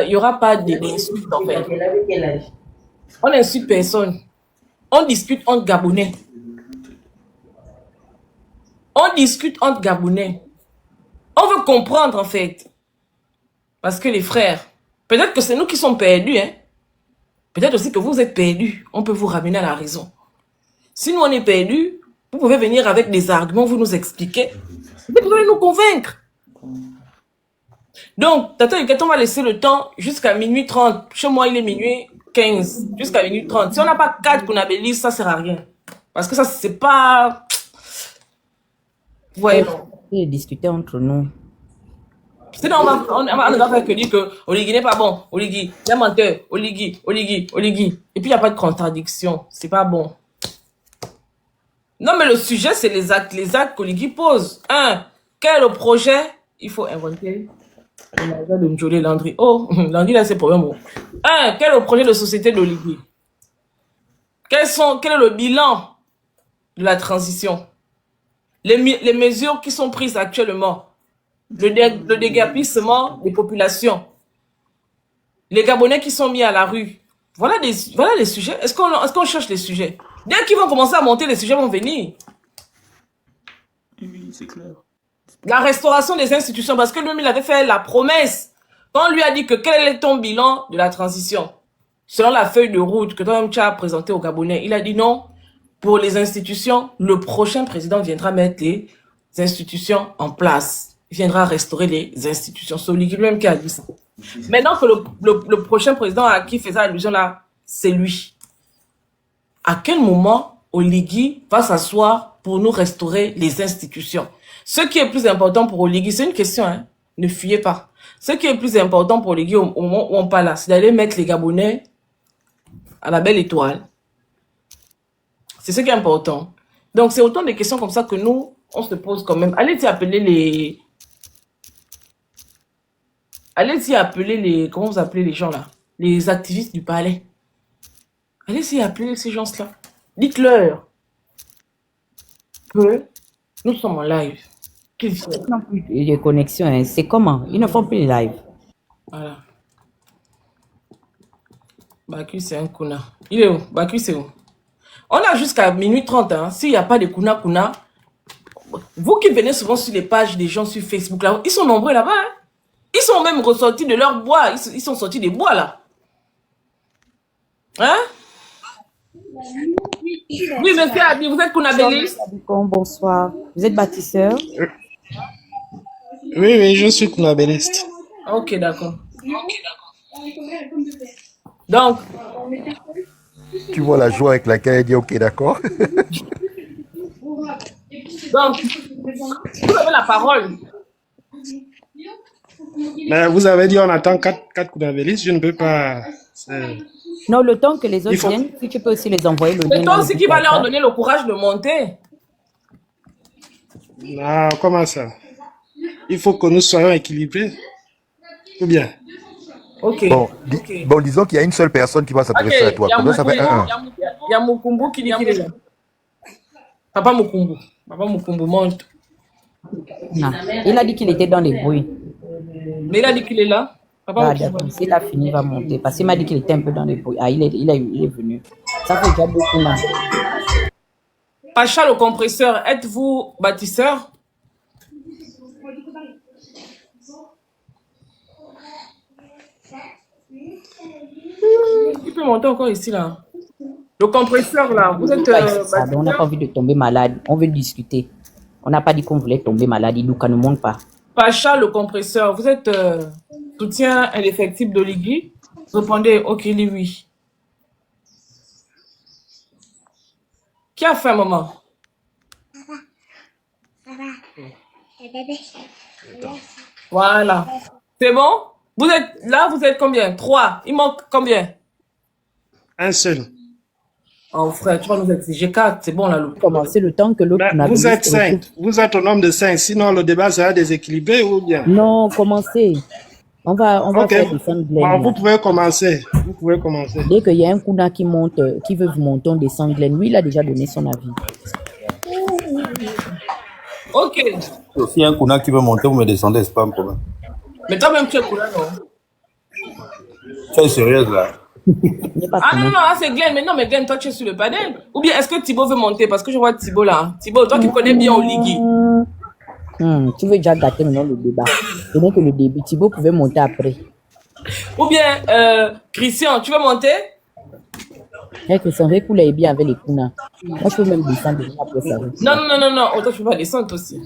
il n'y aura pas d'insultes en fait. On n'insulte personne. On discute entre Gabonais. On discute entre Gabonais. On veut comprendre en fait. Parce que les frères, peut-être que c'est nous qui sommes perdus. Hein? Peut-être aussi que vous êtes perdus. On peut vous ramener à la raison. Si nous on est perdus, vous pouvez venir avec des arguments, vous nous expliquer. Vous pouvez nous convaincre. Donc, Tata Yukato, on va laisser le temps jusqu'à minuit 30. Chez moi, il est minuit 15. Jusqu'à minuit 30. Si on n'a pas 4 Kounabélis, ça ne sert à rien. Parce que ça, c'est pas... Ouais. Et discuter entre nous. Sinon, on va faire que dire que Oligui n'est pas bon. Oligui, il est menteur. Oligui. Et puis, il n'y a pas de contradiction. C'est pas bon. Non, mais le sujet, c'est les actes qu'Oligui pose. Quel est le projet? Il faut inventer. On a de Njolé Landry. Oh, Landry, là, c'est pour un mot. Quel est le projet de société d'Oligui? Quel est le bilan de la transition? Les mesures qui sont prises actuellement. Le déguerpissement des populations. Les Gabonais qui sont mis à la rue. Voilà les sujets. Est-ce qu'on cherche les sujets? Dès qu'ils vont commencer à monter, les sujets vont venir. Oui, c'est clair. La restauration des institutions, parce que lui, il avait fait la promesse. Quand on lui a dit que quel est ton bilan de la transition, selon la feuille de route que toi-même tu as présentée aux Gabonais, il a dit non, pour les institutions, le prochain président viendra mettre les institutions en place. Il viendra restaurer les institutions. C'est Oligui lui-même qui a dit ça. Maintenant que le prochain président à qui faisait allusion là, c'est lui. À quel moment Oligui va s'asseoir pour nous restaurer les institutions? Ce qui est plus important pour Oligui, c'est une question, hein? Ne fuyez pas. Ce qui est plus important pour Oligui au moment où on parle là, c'est d'aller mettre les Gabonais à la belle étoile. C'est ce qui est important. Donc, c'est autant de questions comme ça que nous, on se pose quand même. Allez-y appeler les... Allez-y appeler les... Comment vous appelez les gens là? Les activistes du palais. Allez-y appeler ces gens-là. Dites-leur que nous sommes en live. Ils n'ont plus de connexion. Hein. C'est comment? Ils ne font plus les live. Voilà. Baku, c'est un Kuna. Il est où? Baku, c'est où? On a jusqu'à minuit 30. Hein. S'il n'y a pas de Kuna, vous qui venez souvent sur les pages des gens sur Facebook, là, ils sont nombreux là-bas. Hein. Ils sont même ressortis de leur bois. Ils sont sortis des bois, là. Hein? Oui, monsieur Abi, vous êtes Kounabélis? Bonsoir. Vous êtes bâtisseur? Oui, je suis Kounabéliste. Ok, d'accord. Donc, tu vois la joie avec laquelle elle dit ok, d'accord. Donc, vous avez la parole. Mais vous avez dit on attend 4 Kounabélistes, je ne peux pas... Non, le temps que les autres viennent, si tu peux aussi les envoyer le lien. C'est toi aussi qui va leur donner le courage de monter. Non, comment ça? Il faut que nous soyons équilibrés. Ou bien? Ok. Bon, disons qu'il y a une seule personne qui va s'adresser à toi. Pour ça fait un. Il y a Mukumbu qui dit qu'il est là. Papa Mukumbu monte. Non. Il a dit qu'il était dans les bruits. Mais il a dit qu'il est là. Ah, d'accord. S'il a fini, il va monter. Parce qu'il m'a dit qu'il était un peu dans les bruits. Ah, il est venu. Ça fait déjà beaucoup là. Pacha le compresseur, êtes-vous bâtisseur? Il peut monter encore ici là. Le compresseur là, vous êtes on n'a pas envie de tomber malade. On veut discuter. On n'a pas dit qu'on voulait tomber malade. Il ne monte pas. Pacha le compresseur, vous êtes soutien indéfectible d'Oligui? Répondez ok, oui. Qui a fait un moment? Voilà. C'est bon? Vous êtes combien? 3. Il manque combien? Un seul. Oh frère, tu vas nous exiger 4. C'est bon là. C'est le temps que l'autre... Vous êtes 5. Vous êtes au nombre de 5. Sinon, le débat sera déséquilibré ou bien? Non, commencez. On va faire descendre Glenn. Bon, vous pouvez commencer. Dès qu'il y a un Kuna qui monte, qui veut vous monter, on descend Glenn. Lui, il a déjà donné son avis. Ok. Si un Kuna qui veut monter, vous me descendez, c'est pas un problème. Mais toi-même, tu es Kuna, non? Tu es sérieuse là? Il n'est pas Ah non, comment. non, ah, c'est Glenn. Mais non, mais Glenn, toi, tu es sur le panel. Ou bien est-ce que Thibaut veut monter? Parce que je vois Thibaut là. Thibaut, toi qui connais bien Oligui. Tu veux déjà gâter maintenant le débat. C'est bien que le début, Thibaut pouvait monter après. Ou bien, Christian, tu veux monter? Et que son recoule est bien avec les Kuna. Moi, je peux même descendre après ça. Non, non, non, non, non. Oh, toi, tu peux pas descendre aussi.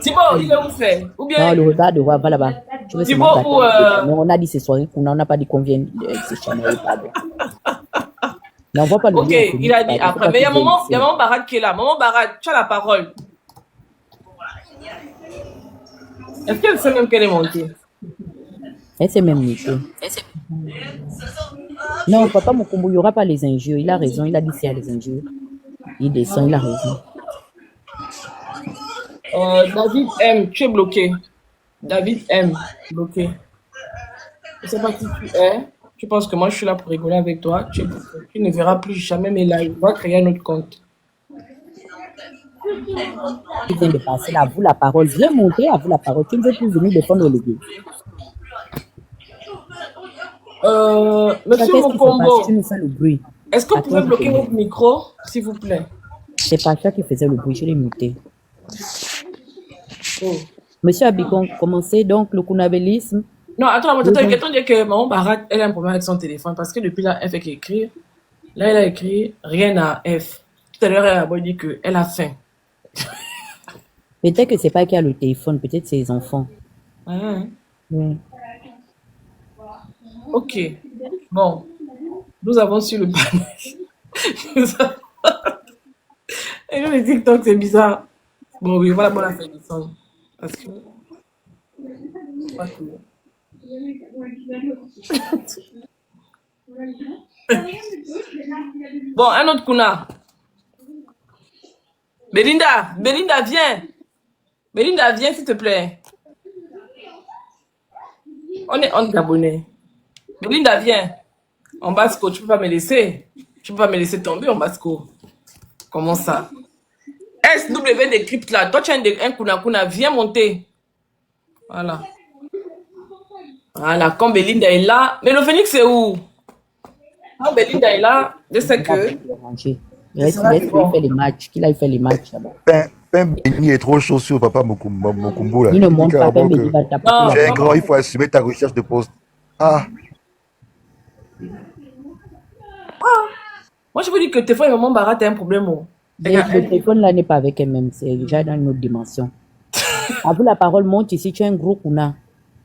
Thibaut, il est où fait? Ou Non, bien, le regard de roi, va là-bas. Tu veux se Thibaut mettre ou... Mais on a dit ce soir Kuna, on n'a pas dit qu'on vient de se chamailler, pardon. Mais on voit pas le Ok, lien, il a dit pardon. après. Mais il y a Maman Barat qui est là. Maman Barat, tu as la parole. Est-ce qu'elle sait même qu'elle est montée? Elle s'est même niquée. Non, papa Mokumbo, il n'y aura pas les injures. Il a raison, il a dit s'il y a les injures. Il descend, il a raison. David M, tu es bloqué. David M, bloqué. Je ne sais pas qui tu es. Tu penses que moi je suis là pour rigoler avec toi. Tu ne verras plus jamais mes lives. On va créer un autre compte. Il vient de passer là, à vous la parole. Viens monter, à vous la parole. Tu ne veux plus venir défendre le guide. Monsieur Qu'est-ce qui se passe? Mokombo, Tu nous fais le bruit. est-ce que vous Attends, pouvez je bloquer te votre dis. micro, s'il vous plaît? C'est Pacha qui faisait le bruit, je l'ai muté. Oh. Monsieur Abikon, commencez donc le kunabélisme. Non, attends, Oui, donc. attends, dire que Maman Barat, elle a un problème avec son téléphone parce que depuis là, elle fait qu'écrire. Là, elle a écrit rien à F. Tout à l'heure, elle a dit qu'elle a faim. Peut-être que c'est pas qu'il y a le téléphone, peut-être c'est les enfants. Hein? Oui. Ok. Bon, nous avons sur le panel. Et je me dis TikTok, c'est bizarre. Bon, oui, voilà, bon, la fin descendre. Parce que. Pas tout. Bon, un autre Kuna. Belinda, Belinda, viens. Belinda, viens, s'il te plaît. On est en Gabonais. Belinda, viens. En Basco, tu peux pas me laisser. Tu peux pas me laisser tomber en Basco. Comment ça? SW décrypte là. Toi, tu as un Kuna, viens monter. Voilà. Voilà, quand Belinda est là. Mais le Phoenix, c'est où? Quand Belinda est là, je sais que. Laisse-le faire les matchs, qu'il aille faire les matchs là-bas. Pain béni est trop chaud sur papa Mokumbo là. Il ne Il dit monte pas, carrément Pembe, que il va taper. Non, tu es un non, grand, il faut assumer ta recherche de poste. Ah, moi, je vous dis que tes fois, Maman Barat, t'as un problème. Oh. Le téléphone là n'est pas avec elle-même, c'est déjà dans une autre dimension. À vous la parole, monte ici, tu es un gros Kuna.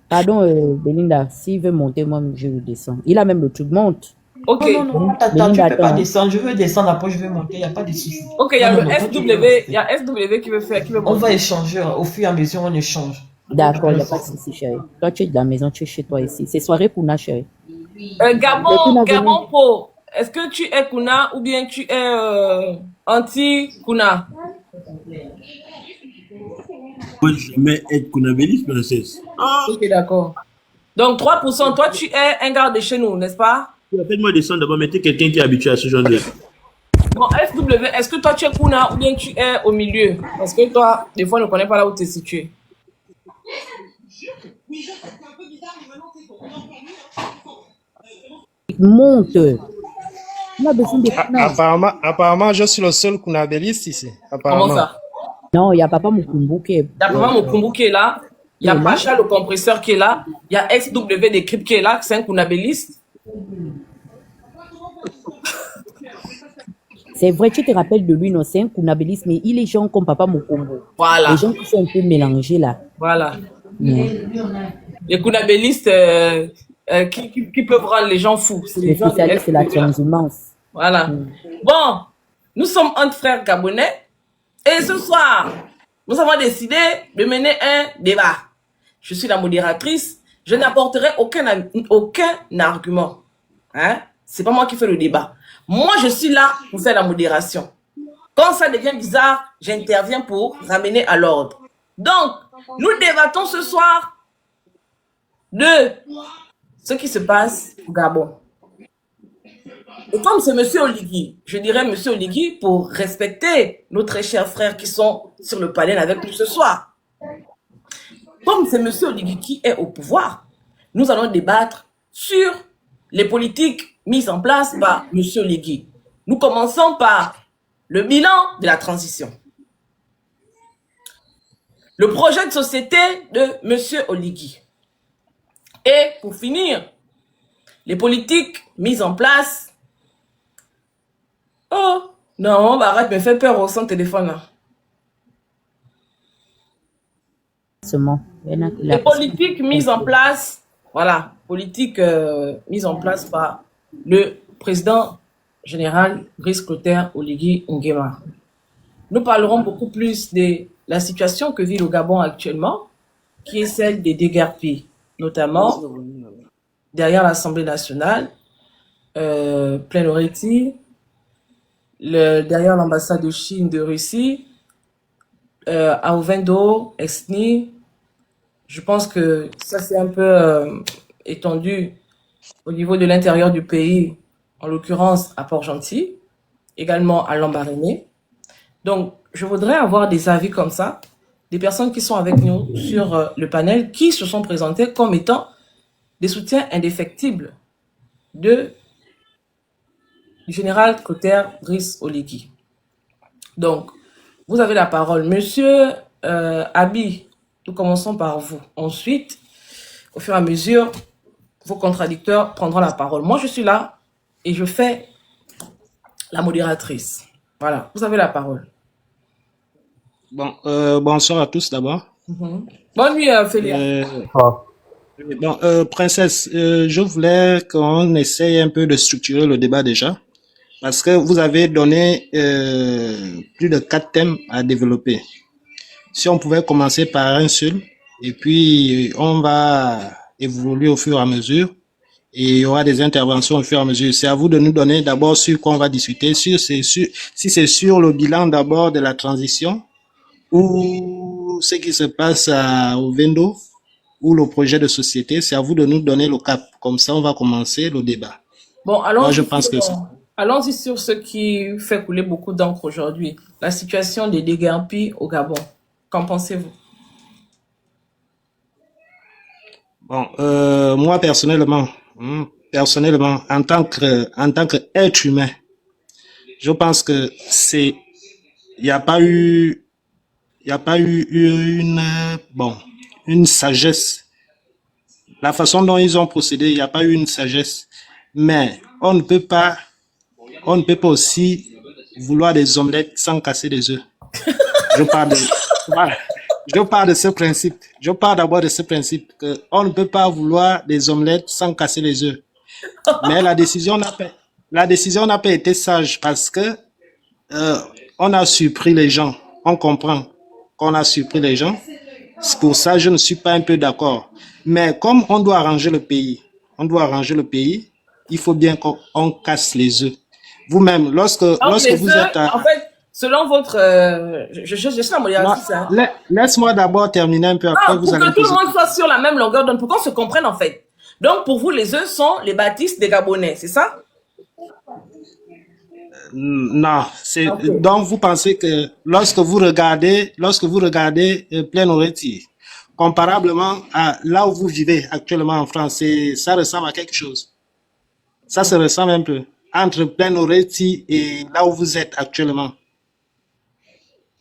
Pardon, Belinda, s'il veut monter, moi je le descends. Il a même le truc, monte. Ok. Non, non, non, attends, tu Belinda, peux pas attends. descendre. Je veux descendre, après je vais monter, il n'y a pas de souci. Ok, il y a Non, le non, non, toi, tu veux SW, rester. il y a SW qui veut faire, qui veut On monter. va échanger, au fur et à mesure, on échange. D'accord, il n'y a pas de souci, chérie. Toi, tu es de la maison, tu es chez toi ici. C'est soirée Kuna, chérie. Gabon, Gabon Pro, est-ce que tu es Kuna ou bien tu es anti-Kuna? Moi, jamais être Kunabélis, princesse. Ok, d'accord. Donc 3%, toi tu es un gars de chez nous, n'est-ce pas? Faites-moi descendre d'abord, mettez quelqu'un qui est habitué à ce genre de. Bon, SW, est-ce que toi tu es Kuna ou bien tu es au milieu? Parce que toi, des fois, on ne connaît pas là où tu es situé. Monte. On a besoin de Kuna. Apparemment, je suis le seul kunabéliste ici. Apparemment. Comment ça? Non, il n'y a Papa Mukumbu qui est. Il y a Papa Mokumbu qui est là. Il y a Pacha, le compresseur, qui est là. Il y a SW Décrypte qui est là, c'est un kunabéliste. C'est vrai, tu te rappelles de lui, non, c'est un kunabéliste, mais il est genre comme Papa Mukumbu. Voilà. Les gens qui sont un peu mélangés là. Voilà. Mm. Les kunabélistes qui peuvent rendre les gens fous. C'est Les les gens de spécialistes de la SW, là. transhumance. Voilà. Bon, nous sommes entre frères gabonais et ce soir, nous avons décidé de mener un débat. Je suis la modératrice, je n'apporterai aucun argument. Hein? C'est pas moi qui fais le débat. Moi, je suis là pour faire la modération. Quand ça devient bizarre, j'interviens pour ramener à l'ordre. Donc, nous débattons ce soir de ce qui se passe au Gabon. Et comme c'est Monsieur Oligui, je dirais Monsieur Oligui pour respecter nos très chers frères qui sont sur le panel avec nous ce soir. Comme c'est Monsieur Oligui qui est au pouvoir, nous allons débattre sur les politiques mises en place par M. Oligui. Nous commençons par le bilan de la transition. Le projet de société de M. Oligui. Et pour finir, les politiques mises en place. Oh, non, arrête, me fait peur au son téléphone là. Les politiques mises en place, voilà, politiques mises en place par le président général Brice Clotaire Oligui Nguema. Nous parlerons beaucoup plus de la situation que vit le Gabon actuellement, qui est celle des déguerpis, notamment derrière l'Assemblée nationale, Plein Oreti, derrière l'ambassade de Chine de Russie, à Ovendo, Esni. Je pense que ça c'est un peu étendu au niveau de l'intérieur du pays, en l'occurrence à Port-Gentil, également à Lambaréné. Donc, je voudrais avoir des avis comme ça, des personnes qui sont avec nous sur le panel, qui se sont présentées comme étant des soutiens indéfectibles du général Clotaire Brice Oligui. Donc, vous avez la parole. Monsieur Abi, nous commençons par vous. Ensuite, au fur et à mesure, vos contradicteurs prendront la parole. Moi, je suis là et je fais la modératrice. Voilà, vous avez la parole. Bon, bonsoir à tous d'abord. Bonne nuit, Félia. Bon, princesse, je voulais qu'on essaye un peu de structurer le débat déjà, parce que vous avez donné plus de 4 thèmes à développer. Si on pouvait commencer par un seul, et puis on va évoluer au fur et à mesure, et il y aura des interventions au fur et à mesure. C'est à vous de nous donner d'abord sur quoi on va discuter, si c'est sur le bilan d'abord de la transition, ou ce qui se passe au Vendo, ou le projet de société. C'est à vous de nous donner le cap. Comme ça, on va commencer le débat. Bon, allons-y. Moi, je pense que allons-y sur ce qui fait couler beaucoup d'encre aujourd'hui. La situation des déguerpis au Gabon. Qu'en pensez-vous? Bon, moi, personnellement, en tant que être humain, je pense que il n'y a pas eu une sagesse. La façon dont ils ont procédé, il n'y a pas eu une sagesse. Mais on ne peut pas aussi vouloir des omelettes sans casser des œufs. Je pars de ce principe. Je pars d'abord de ce principe que on ne peut pas vouloir des omelettes sans casser les œufs. Mais la décision n'a pas été sage parce que on a surpris les gens. On comprend qu'on a surpris les gens. C'est pour ça que je ne suis pas un peu d'accord. Mais comme on doit arranger le pays, il faut bien qu'on casse les œufs. Vous-même, lorsque vous êtes en fait, selon votre... je suis la modératrice. Laisse-moi d'abord terminer un peu après. Pour que tout le monde soit sur la même longueur d'onde, pour qu'on se comprenne en fait. Donc, pour vous, les œufs sont les baptistes des Gabonais, c'est ça? Non, donc vous pensez que lorsque vous regardez Plein Oreti, comparablement à là où vous vivez actuellement en France, ça ressemble à quelque chose. Ça se ressemble un peu entre Plein Oreti et là où vous êtes actuellement.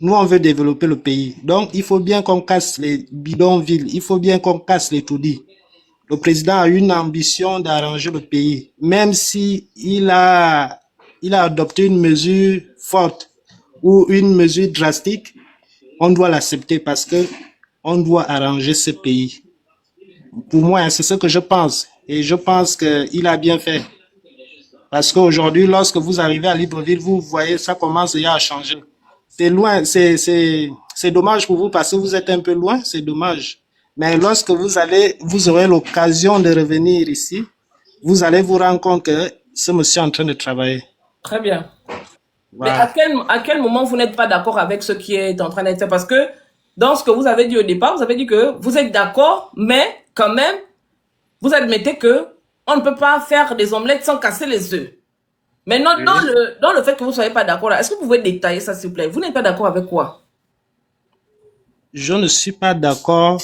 Nous, on veut développer le pays. Donc, il faut bien qu'on casse les bidonvilles, il faut bien qu'on casse les taudis. Le président a une ambition d'arranger le pays, même si il a adopté une mesure forte ou une mesure drastique, on doit l'accepter parce que on doit arranger ce pays. Pour moi, c'est ce que je pense. Et je pense qu'il a bien fait. Parce qu'aujourd'hui, lorsque vous arrivez à Libreville, vous voyez, ça commence déjà à changer. C'est loin, c'est dommage pour vous parce que vous êtes un peu loin, c'est dommage. Mais lorsque vous aurez l'occasion de revenir ici, vous allez vous rendre compte que ce monsieur est en train de travailler. Très bien. Voilà. Mais à quel moment vous n'êtes pas d'accord avec ce qui est en train d'être fait? Parce que dans ce que vous avez dit au départ, vous avez dit que vous êtes d'accord, mais quand même, vous admettez que on ne peut pas faire des omelettes sans casser les œufs. Maintenant, dans le fait que vous ne soyez pas d'accord, est-ce que vous pouvez détailler ça, s'il vous plaît? Vous n'êtes pas d'accord avec quoi? Je ne suis pas d'accord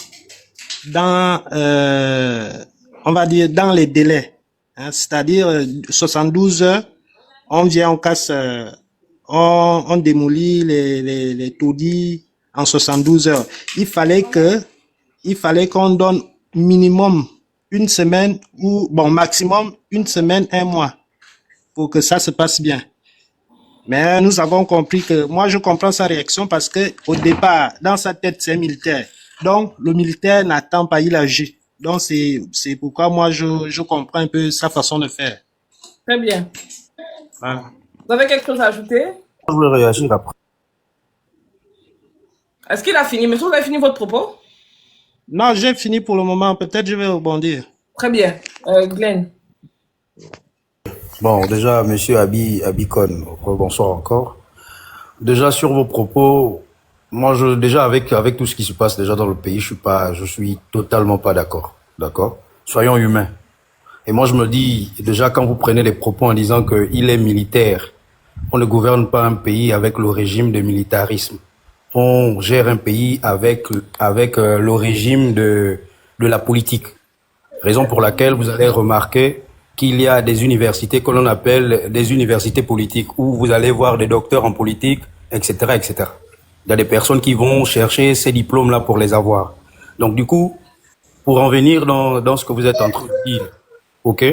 dans on va dire, dans les délais. Hein, c'est-à-dire 72 heures, on vient, on casse, on démolit les taudis en 72 heures. Il fallait qu'on donne minimum une semaine ou, bon, maximum une semaine, un mois pour que ça se passe bien. Mais nous avons compris que, moi je comprends sa réaction parce que au départ, dans sa tête, c'est militaire. Donc, le militaire n'attend pas, il agit. Donc, c'est pourquoi moi je comprends un peu sa façon de faire. Très bien. Voilà. Vous avez quelque chose à ajouter? Je voulais réagir après. Est-ce qu'il a fini? Monsieur, vous avez fini votre propos? Non, j'ai fini pour le moment. Peut-être je vais rebondir. Très bien. Glenn. Bon, déjà, monsieur Abicon, bonsoir encore. Déjà, sur vos propos, moi, déjà, avec tout ce qui se passe déjà dans le pays, je suis totalement pas d'accord. D'accord? Soyons humains. Et moi, je me dis, déjà, quand vous prenez les propos en disant qu'il est militaire, on ne gouverne pas un pays avec le régime de militarisme. On gère un pays avec le régime de la politique. Raison pour laquelle vous allez remarquer qu'il y a des universités que l'on appelle des universités politiques où vous allez voir des docteurs en politique, etc., etc. Il y a des personnes qui vont chercher ces diplômes-là pour les avoir. Donc, du coup, pour en venir dans ce que vous êtes en train de dire, ok?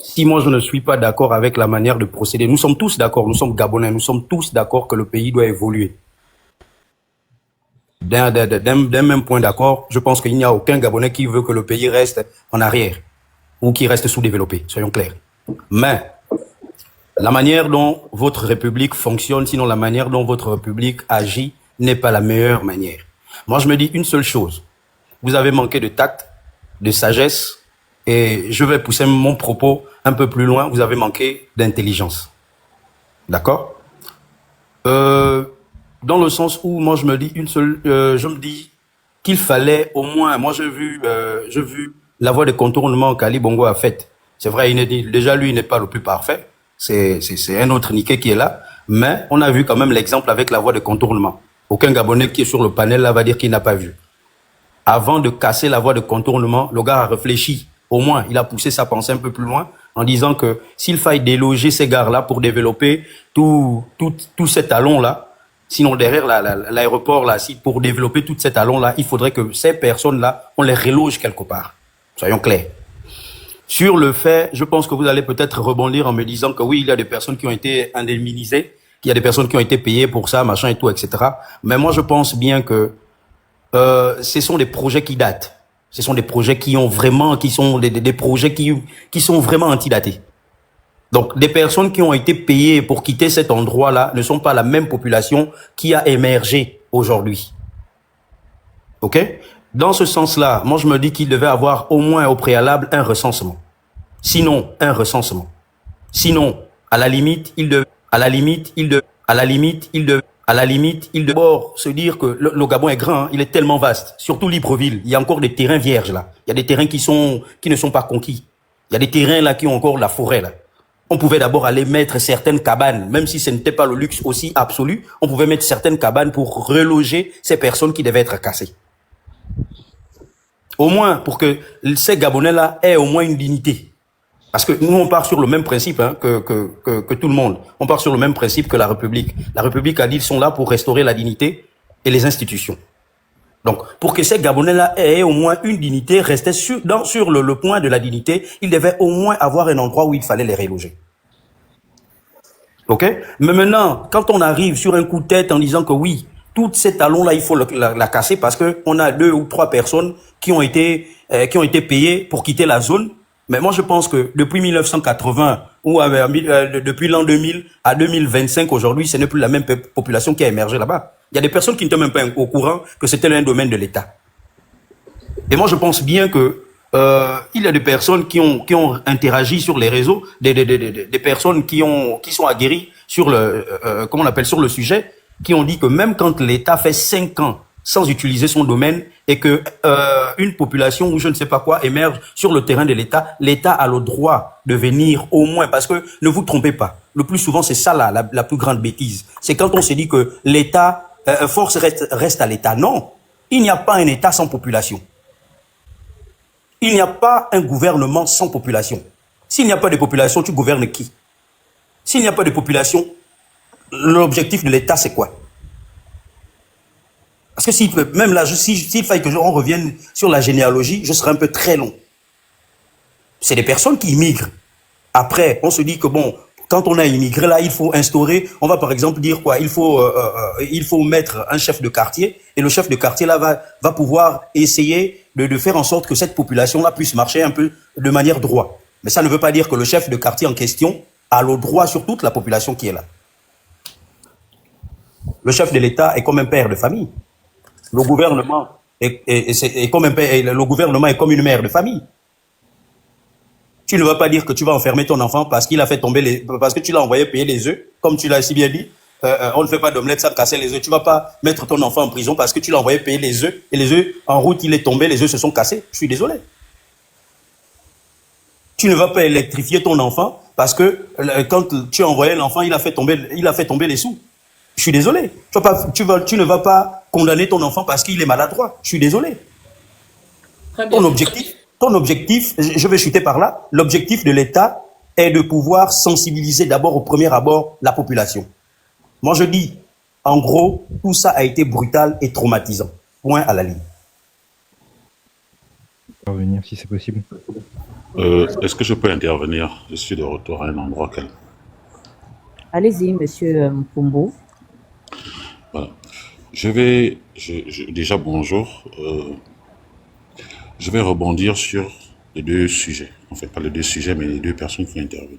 Si moi je ne suis pas d'accord avec la manière de procéder, nous sommes tous d'accord, nous sommes Gabonais, nous sommes tous d'accord que le pays doit évoluer. D'un même point d'accord, je pense qu'il n'y a aucun Gabonais qui veut que le pays reste en arrière ou qui reste sous-développé, soyons clairs. Mais la manière dont votre République fonctionne, sinon la manière dont votre République agit, n'est pas la meilleure manière. Moi, je me dis une seule chose. Vous avez manqué de tact, de sagesse, et je vais pousser mon propos un peu plus loin. Vous avez manqué d'intelligence. D'accord? Dans le sens où moi je me dis je me dis qu'il fallait au moins, moi j'ai vu la voie de contournement qu'Ali Bongo a faite. C'est vrai, déjà lui il n'est pas le plus parfait, c'est un autre niqué qui est là, mais on a vu quand même l'exemple avec la voie de contournement. Aucun Gabonais qui est sur le panel là va dire qu'il n'a pas vu. Avant de casser la voie de contournement, le gars a réfléchi. Au moins, il a poussé sa pensée un peu plus loin en disant que s'il faille déloger ces gares-là pour développer tout cet talon-là, sinon derrière l'aéroport, là, pour développer tout cet talon-là, il faudrait que ces personnes-là, on les reloge quelque part. Soyons clairs. Sur le fait, je pense que vous allez peut-être rebondir en me disant que oui, il y a des personnes qui ont été indemnisées, qu'il y a des personnes qui ont été payées pour ça, machin et tout, etc. Mais moi, je pense bien que ce sont des projets qui datent. Ce sont des projets qui sont des projets qui sont vraiment antidatés. Donc, des personnes qui ont été payées pour quitter cet endroit-là ne sont pas la même population qui a émergé aujourd'hui. OK? Dans ce sens-là, moi, je me dis qu'il devait avoir au moins au préalable un recensement. Sinon, Sinon, à la limite, il devait d'abord se dire que le Gabon est grand, hein, il est tellement vaste. Surtout Libreville, il y a encore des terrains vierges là. Il y a des terrains qui ne sont pas conquis. Il y a des terrains là qui ont encore la forêt là. On pouvait d'abord aller mettre certaines cabanes, même si ce n'était pas le luxe aussi absolu, on pouvait mettre certaines cabanes pour reloger ces personnes qui devaient être cassées. Au moins pour que ces Gabonais là aient au moins une dignité. Parce que nous, on part sur le même principe hein, que tout le monde. On part sur le même principe que la République. La République a dit qu'ils sont là pour restaurer la dignité et les institutions. Donc, pour que ces Gabonais-là aient au moins une dignité, rester sur le point de la dignité, ils devaient au moins avoir un endroit où il fallait les reloger. OK? Mais maintenant, quand on arrive sur un coup de tête en disant que oui, tous ces talons-là, il faut la casser parce que on a 2 ou 3 personnes qui ont été payées pour quitter la zone. Mais moi, je pense que depuis 1980 ou depuis l'an 2000 à 2025 aujourd'hui, ce n'est plus la même population qui a émergé là-bas. Il y a des personnes qui n'étaient même pas au courant que c'était un domaine de l'État. Et moi, je pense bien que il y a des personnes qui ont interagi sur les réseaux, des personnes qui sont aguerries sur sur le sujet, qui ont dit que même quand l'État fait 5 ans sans utiliser son domaine et que une population ou je ne sais pas quoi émerge sur le terrain de l'État, l'État a le droit de venir au moins, parce que ne vous trompez pas, le plus souvent c'est ça la plus grande bêtise, c'est quand on se dit que l'État, force reste à l'État. Non, il n'y a pas un État sans population. Il n'y a pas un gouvernement sans population. S'il n'y a pas de population, tu gouvernes qui? S'il n'y a pas de population, l'objectif de l'État, c'est quoi? Parce que même là, s'il faille que on revienne sur la généalogie, je serai un peu très long. C'est des personnes qui immigrent. Après, on se dit que bon, quand on a immigré là, il faut instaurer, on va par exemple dire quoi? Il faut mettre un chef de quartier, et le chef de quartier là va pouvoir essayer de faire en sorte que cette population-là puisse marcher un peu de manière droite. Mais ça ne veut pas dire que le chef de quartier en question a le droit sur toute la population qui est là. Le chef de l'État est comme un père de famille. Le gouvernement est comme un père, le gouvernement est comme une mère de famille. Tu ne vas pas dire que tu vas enfermer ton enfant parce qu'il a fait tomber parce que tu l'as envoyé payer les œufs, comme tu l'as si bien dit. On ne fait pas d'omelette sans casser les œufs. Tu vas pas mettre ton enfant en prison parce que tu l'as envoyé payer les œufs et les œufs en route il est tombé, les œufs se sont cassés. Je suis désolé. Tu ne vas pas électrifier ton enfant parce que quand tu as envoyé l'enfant, il a fait tomber les sous. Je suis désolé. Tu ne vas pas condamner ton enfant parce qu'il est maladroit. Je suis désolé. Très bien. Ton objectif, je vais chuter par là, l'objectif de l'État est de pouvoir sensibiliser d'abord au premier abord la population. Moi je dis, en gros, tout ça a été brutal et traumatisant. Point à la ligne. Revenir si c'est possible. Est-ce que je peux intervenir? Je suis de retour à un endroit calme. Allez-y, monsieur Mpumbo. Voilà. Déjà, bonjour. Je vais rebondir sur les deux sujets. En fait, pas les deux sujets, mais les deux personnes qui interviennent.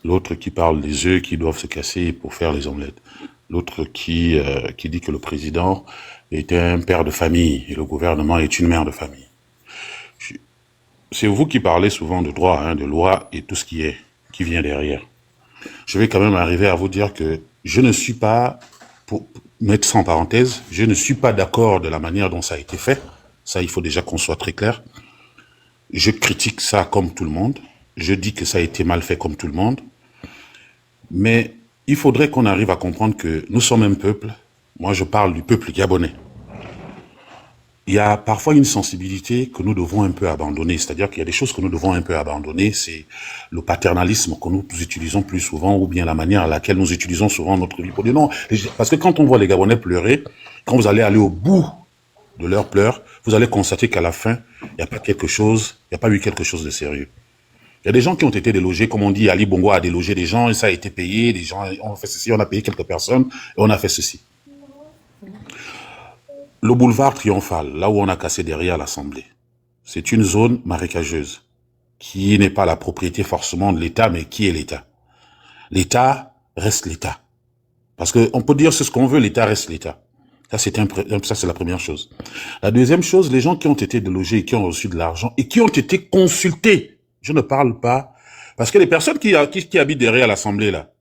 L'autre qui parle des œufs qui doivent se casser pour faire les omelettes. L'autre qui dit que le président est un père de famille et le gouvernement est une mère de famille. C'est vous qui parlez souvent de droit, hein, de loi et tout ce qui vient derrière. Je vais quand même arriver à vous dire que je ne suis pas, pour mettre ça en parenthèse, je ne suis pas d'accord de la manière dont ça a été fait. Ça, il faut déjà qu'on soit très clair. Je critique ça comme tout le monde. Je dis que ça a été mal fait comme tout le monde. Mais il faudrait qu'on arrive à comprendre que nous sommes un peuple. Moi, je parle du peuple gabonais. Il y a parfois une sensibilité que nous devons un peu abandonner. C'est-à-dire qu'il y a des choses que nous devons un peu abandonner. C'est le paternalisme que nous utilisons plus souvent ou bien la manière à laquelle nous utilisons souvent notre vie pour dire non. Parce que quand on voit les Gabonais pleurer, quand vous allez aller au bout de leurs pleurs, vous allez constater qu'à la fin, il n'y a pas eu quelque chose de sérieux. Il y a des gens qui ont été délogés, comme on dit, Ali Bongo a délogé des gens et ça a été payé, des gens ont fait ceci, on a payé quelques personnes et on a fait ceci. Le boulevard Triomphal, là où on a cassé derrière l'Assemblée, c'est une zone marécageuse qui n'est pas la propriété forcément de l'État, mais qui est l'État. L'État reste l'État. Parce qu'on peut dire c'est ce qu'on veut, l'État reste l'État. Ça, c'est la première chose. La deuxième chose, les gens qui ont été délogés et qui ont reçu de l'argent et qui ont été consultés, je ne parle pas, parce que les personnes qui habitent derrière l'Assemblée, là,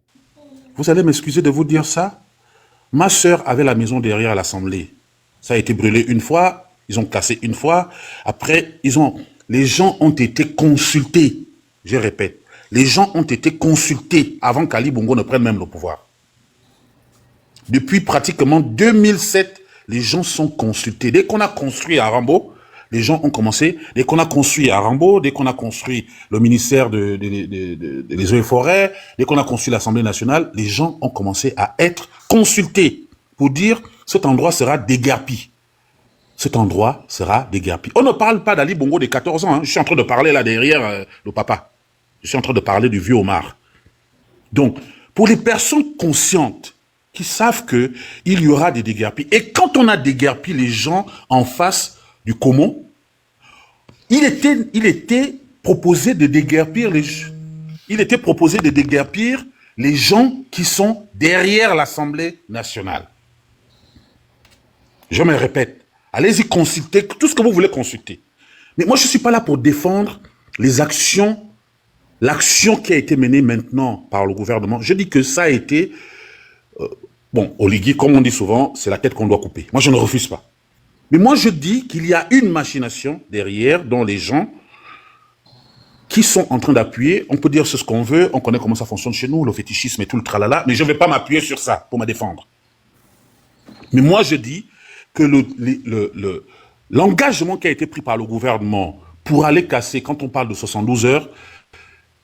vous allez m'excuser de vous dire ça, ma sœur avait la maison derrière l'Assemblée. Ça a été brûlé une fois, ils ont cassé une fois, après, les gens ont été consultés, je répète, les gens ont été consultés avant qu'Ali Bongo ne prenne même le pouvoir. Depuis pratiquement 2007, les gens sont consultés. Dès qu'on a construit à Rambo, les gens ont commencé. Dès qu'on a construit à Rambo, dès qu'on a construit le ministère des Eaux et Forêts, dès qu'on a construit l'Assemblée nationale, les gens ont commencé à être consultés pour dire cet endroit sera déguerpi. Cet endroit sera déguerpi. On ne parle pas d'Ali Bongo de 14 ans. Hein. Je suis en train de parler là derrière le papa. Je suis en train de parler du vieux Omar. Donc, pour les personnes conscientes, qui savent que il y aura des déguerpis. Et quand on a déguerpi les gens en face du Comon, il était proposé de déguerpir les gens qui sont derrière l'Assemblée nationale. Je me répète, allez-y consulter tout ce que vous voulez consulter. Mais moi, je ne suis pas là pour défendre l'action qui a été menée maintenant par le gouvernement. Je dis que ça a été... bon, Oligui, comme on dit souvent, c'est la tête qu'on doit couper. Moi, je ne refuse pas. Mais moi, je dis qu'il y a une machination derrière dont les gens qui sont en train d'appuyer, on peut dire c'est ce qu'on veut, on connaît comment ça fonctionne chez nous, le fétichisme et tout le tralala, mais je ne vais pas m'appuyer sur ça pour me défendre. Mais moi, je dis que L'engagement qui a été pris par le gouvernement pour aller casser, quand on parle de 72 heures,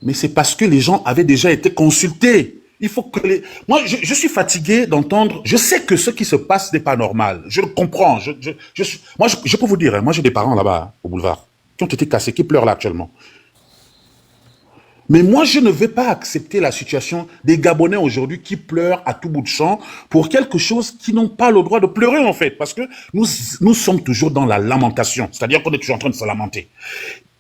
mais c'est parce que les gens avaient déjà été consultés. Il faut que les... Moi, je suis fatigué d'entendre... Je sais que ce qui se passe n'est pas normal. Je le comprends. Moi, je peux vous dire, hein, moi, j'ai des parents là-bas, hein, au boulevard, qui ont été cassés, qui pleurent là actuellement. Mais moi, je ne vais pas accepter la situation des Gabonais aujourd'hui qui pleurent à tout bout de champ pour quelque chose qui n'ont pas le droit de pleurer, en fait. Parce que nous sommes toujours dans la lamentation. C'est-à-dire qu'on est toujours en train de se lamenter.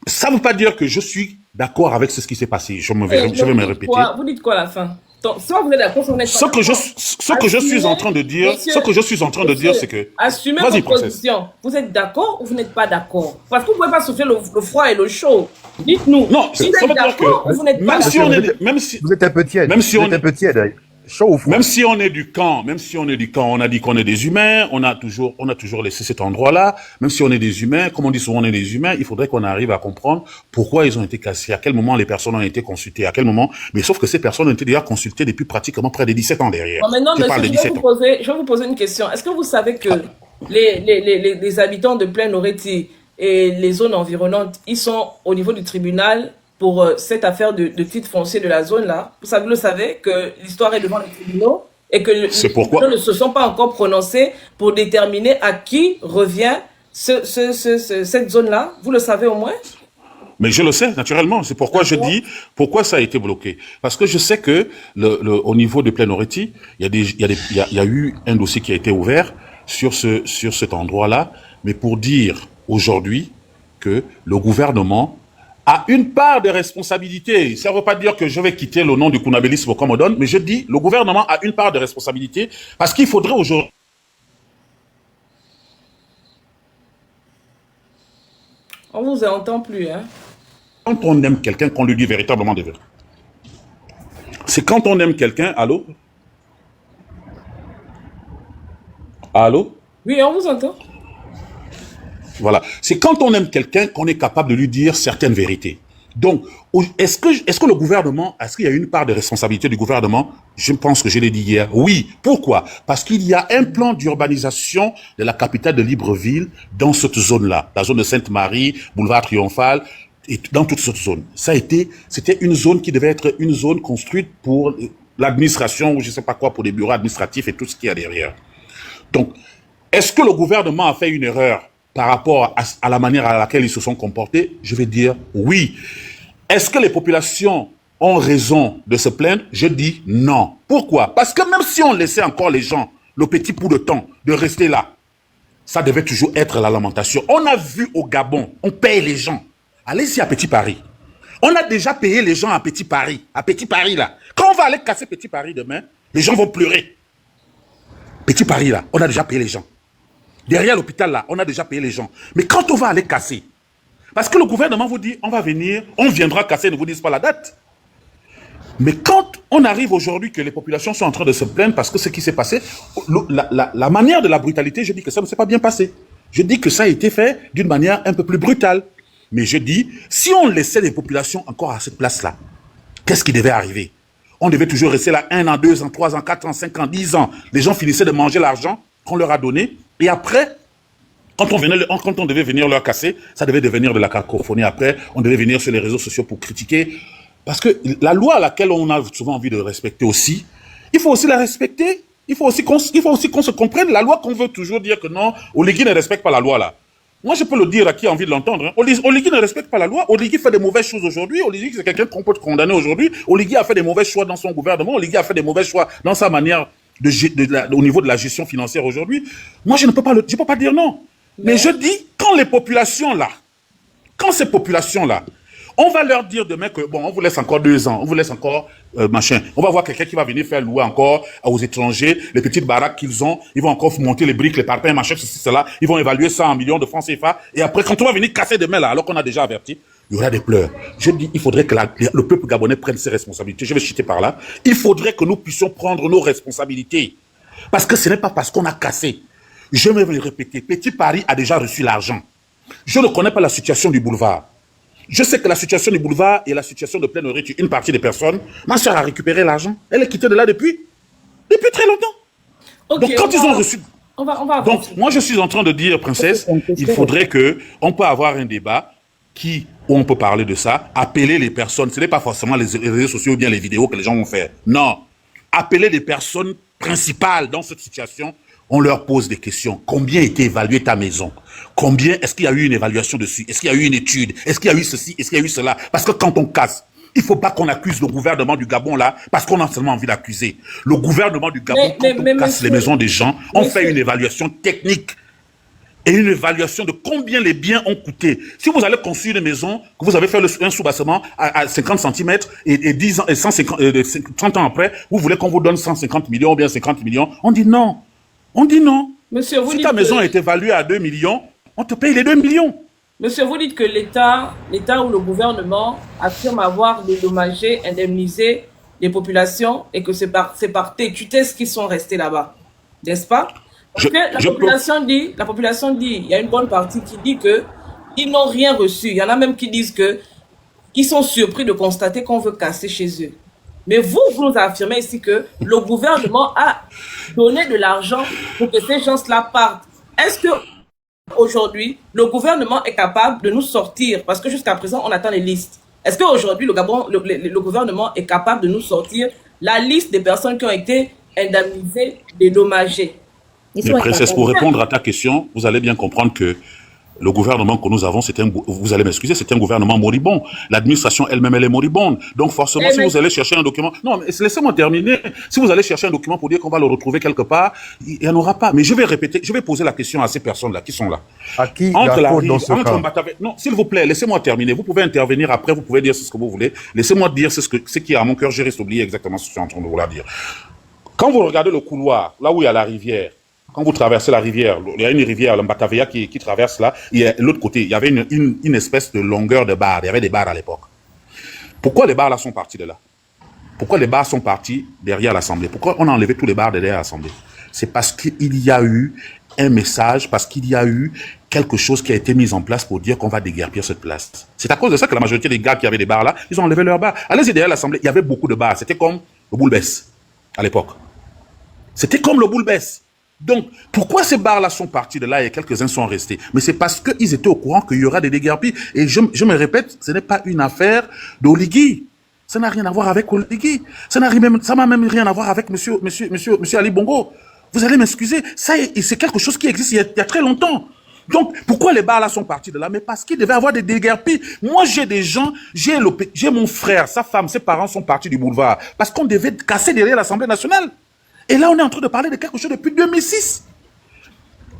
Ça ne veut pas dire que je suis d'accord avec ce qui s'est passé. Je vais me répéter. Vous dites quoi à la fin? Soit vous êtes d'accord, soit vous n'êtes pas d'accord. Ce que je suis en train de dire, c'est que... Assumez votre position. Vous êtes d'accord ou vous n'êtes pas d'accord? Parce que vous ne pouvez pas souffler le froid et le chaud. Dites-nous. Non, si vous êtes d'accord ou vous n'êtes pas d'accord. Vous êtes un peu tiède. Même si on est un peu tiède. Chaud ou froid. Même si on est du camp, on a dit qu'on est des humains, on a toujours laissé cet endroit-là. Même si on est des humains, comme on dit souvent, on est des humains, il faudrait qu'on arrive à comprendre pourquoi ils ont été cassés, à quel moment les personnes ont été consultées, à quel moment. Mais sauf que ces personnes ont été déjà consultées depuis pratiquement près de 17 ans derrière. Bon, maintenant, je vais vous poser une question. Est-ce que vous savez que les habitants de Plaine Oreti et les zones environnantes, ils sont au niveau du tribunal pour cette affaire de titre foncier de la zone là? Vous le savez que l'histoire est devant les tribunaux et que les tribunaux ne se sont pas encore prononcés pour déterminer à qui revient cette zone là. Vous le savez au moins? Mais je le sais, naturellement. C'est pourquoi je dis pourquoi ça a été bloqué. Parce que je sais que au niveau de Plaine Oreti, il y a eu un dossier qui a été ouvert sur cet endroit-là, mais pour dire aujourd'hui que le gouvernement a une part de responsabilité. Ça ne veut pas dire que je vais quitter le nom du kounabélisme comme on donne, mais je dis le gouvernement a une part de responsabilité parce qu'il faudrait aujourd'hui... On vous entend plus, hein? Quand on aime quelqu'un, qu'on lui dit véritablement des vérités. C'est quand on aime quelqu'un... Allô? Allô? Oui, on vous entend. Voilà. C'est quand on aime quelqu'un qu'on est capable de lui dire certaines vérités. Donc, est-ce que le gouvernement, est-ce qu'il y a une part de responsabilité du gouvernement? Je pense que je l'ai dit hier. Oui. Pourquoi? Parce qu'il y a un plan d'urbanisation de la capitale de Libreville dans cette zone-là. La zone de Sainte-Marie, boulevard Triomphal, et dans toute cette zone. C'était une zone qui devait être une zone construite pour l'administration, ou je ne sais pas quoi, pour les bureaux administratifs et tout ce qu'il y a derrière. Donc, est-ce que le gouvernement a fait une erreur par rapport à la manière à laquelle ils se sont comportés? Je vais dire oui. Est-ce que les populations ont raison de se plaindre? Je dis non. Pourquoi? Parce que même si on laissait encore les gens le petit bout de temps de rester là, ça devait toujours être la lamentation. On a vu au Gabon, on paye les gens. Allez-y à Petit Paris. On a déjà payé les gens à Petit Paris. À Petit Paris là. Quand on va aller casser Petit Paris demain, les gens vont pleurer. Petit Paris là, on a déjà payé les gens. Derrière l'hôpital, là, on a déjà payé les gens. Mais quand on va aller casser, parce que le gouvernement vous dit, on va venir, on viendra casser, ne vous disent pas la date. Mais quand on arrive aujourd'hui que les populations sont en train de se plaindre parce que ce qui s'est passé, la manière de la brutalité, je dis que ça ne s'est pas bien passé. Je dis que ça a été fait d'une manière un peu plus brutale. Mais je dis, si on laissait les populations encore à cette place-là, qu'est-ce qui devait arriver? On devait toujours rester là 1 an, 2 ans, 3 ans, 4 ans, 5 ans, 10 ans. Les gens finissaient de manger l'argent qu'on leur a donné. Et après, quand on devait venir leur casser, ça devait devenir de la cacophonie. Après, on devait venir sur les réseaux sociaux pour critiquer. Parce que la loi à laquelle on a souvent envie de respecter aussi, il faut aussi la respecter. Il faut aussi qu'on se comprenne. La loi qu'on veut toujours dire que non, Oligui ne respecte pas la loi là. Moi, je peux le dire à qui a envie de l'entendre. Hein. Oligui ne respecte pas la loi. Oligui fait des mauvaises choses aujourd'hui. Oligui, c'est quelqu'un qu'on peut condamner aujourd'hui. Oligui a fait des mauvais choix dans son gouvernement. Oligui a fait des mauvais choix dans sa manière au niveau de la gestion financière aujourd'hui. Moi, je ne peux pas dire non. Mais je dis, quand les populations là, quand ces populations-là, on va leur dire demain que, bon, on vous laisse encore 2 ans, on vous laisse encore machin. On va voir quelqu'un qui va venir faire louer encore aux étrangers, les petites baraques qu'ils ont, ils vont encore monter les briques, les parpaings, machin, ceci, cela, ils vont évaluer ça en millions de francs CFA, et après, quand on va venir casser demain là, alors qu'on a déjà averti, il y aura des pleurs. Je dis, il faudrait que le peuple gabonais prenne ses responsabilités. Je vais chuter par là. Il faudrait que nous puissions prendre nos responsabilités. Parce que ce n'est pas parce qu'on a cassé. Je vais le répéter, Petit Paris a déjà reçu l'argent. Je ne connais pas la situation du boulevard. Je sais que la situation du boulevard et la situation de Plaine Oreti, une partie des personnes, ma soeur a récupéré l'argent. Elle est quittée de là depuis très longtemps. Okay, donc quand ils ont reçu... On va Donc, avancer. moi, je suis en train de dire, princesse, il faudrait on peut avoir un débat où on peut parler de ça, appeler les personnes, ce n'est pas forcément les réseaux sociaux ou bien les vidéos que les gens vont faire. Non. Appeler les personnes principales dans cette situation, on leur pose des questions. Combien était évaluée ta maison? Combien, est-ce qu'il y a eu une évaluation dessus? Est-ce qu'il y a eu une étude? Est-ce qu'il y a eu ceci? Est-ce qu'il y a eu cela? Parce que quand on casse, il ne faut pas qu'on accuse le gouvernement du Gabon là, parce qu'on a seulement envie d'accuser. Le gouvernement du Gabon, quand on casse les maisons des gens, on fait une évaluation technique et une évaluation de combien les biens ont coûté. Si vous allez construire une maison, que vous avez fait un sous-bassement à 50 cm et 10 ans, et 30 ans après, vous voulez qu'on vous donne 150 millions ou bien 50 millions, on dit non. On dit non. Monsieur, vous si dites ta maison est évaluée à 2 millions, on te paye les 2 millions. Monsieur, vous dites que l'État ou le gouvernement affirme avoir dédommagé, indemnisé les populations et que c'est par tétutesse qu'ils sont restés là-bas. N'est-ce pas? Parce que la population dit, il y a une bonne partie qui dit que ils n'ont rien reçu. Il y en a même qui disent que ils sont surpris de constater qu'on veut casser chez eux. Mais vous nous affirmez ici que le gouvernement a donné de l'argent pour que ces gens-là partent. Est-ce que aujourd'hui, le gouvernement est capable de nous sortir, parce que jusqu'à présent, on attend les listes. Est-ce qu'aujourd'hui, le gouvernement est capable de nous sortir la liste des personnes qui ont été indemnisées, dédommagées? Mais princesse, pour répondre à ta question, vous allez bien comprendre que le gouvernement que nous avons, vous allez m'excuser, c'est un gouvernement moribond. L'administration elle-même, elle est moribonde. Donc forcément, si vous allez chercher un document... Non, mais laissez-moi terminer. Si vous allez chercher un document pour dire qu'on va le retrouver quelque part, il n'y en aura pas. Mais je vais répéter, je vais poser la question à ces personnes-là qui sont là. À qui Non, s'il vous plaît, laissez-moi terminer. Vous pouvez intervenir après, vous pouvez dire ce que vous voulez. Laissez-moi dire ce qui est à mon cœur. J'ai resté oublié exactement ce que je suis en train de vous la dire. Quand vous regardez le couloir, là où il y a la rivière, quand vous traversez la rivière, il y a une rivière, le Mbatavia, qui traverse là, et l'autre côté, il y avait une espèce de longueur de barres. Il y avait des barres à l'époque. Pourquoi les barres là sont parties de là? Pourquoi les barres sont parties derrière l'Assemblée? Pourquoi on a enlevé tous les barres derrière l'Assemblée? C'est parce qu'il y a eu un message, parce qu'il y a eu quelque chose qui a été mis en place pour dire qu'on va déguerpir cette place. C'est à cause de ça que la majorité des gars qui avaient des barres là, ils ont enlevé leurs barres. Allez-y derrière l'Assemblée, il y avait beaucoup de barres. C'était comme le boule-besse à l'époque. C'était comme le boule-besse. Donc, pourquoi ces barres-là sont partis de là et quelques-uns sont restés? Mais c'est parce qu'ils étaient au courant qu'il y aura des déguerpis. Et je me répète, ce n'est pas une affaire d'Oligui. Ça n'a rien à voir avec Oligui. Ça n'a même rien à voir avec monsieur Ali Bongo. Vous allez m'excuser. Ça, c'est quelque chose qui existe il y a très longtemps. Donc, pourquoi les barres-là sont partis de là? Mais parce qu'il devait avoir des déguerpis. Moi, j'ai des gens, j'ai mon frère, sa femme, ses parents sont partis du boulevard. Parce qu'on devait casser derrière l'Assemblée nationale. Et là, on est en train de parler de quelque chose depuis 2006.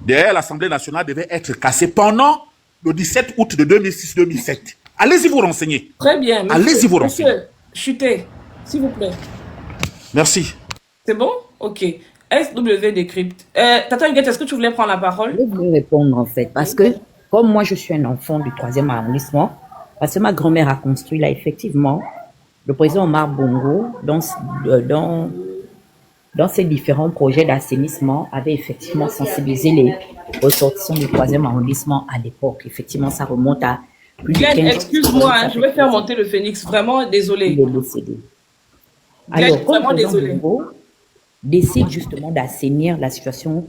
Derrière, l'Assemblée nationale devait être cassée pendant le 17 août de 2006-2007. Allez-y vous renseigner. Très bien. Allez-y vous renseigner. Monsieur, chutez, s'il vous plaît. Merci. C'est bon? Ok. SW Décrypte. Tata Huguette, est-ce que tu voulais prendre la parole? Je voulais répondre en fait, parce que comme moi je suis un enfant du 3e arrondissement, parce que ma grand-mère a construit là effectivement, le président Omar Bongo, dans ses différents projets d'assainissement, avait effectivement sensibilisé les ressortissants du 3e arrondissement à l'époque. Effectivement, ça remonte à plus de 15 ans. Excuse-moi, je vais faire monter le phénix. Vraiment désolé. Il est décédé. Alors, comme le président Bongo décide justement d'assainir la situation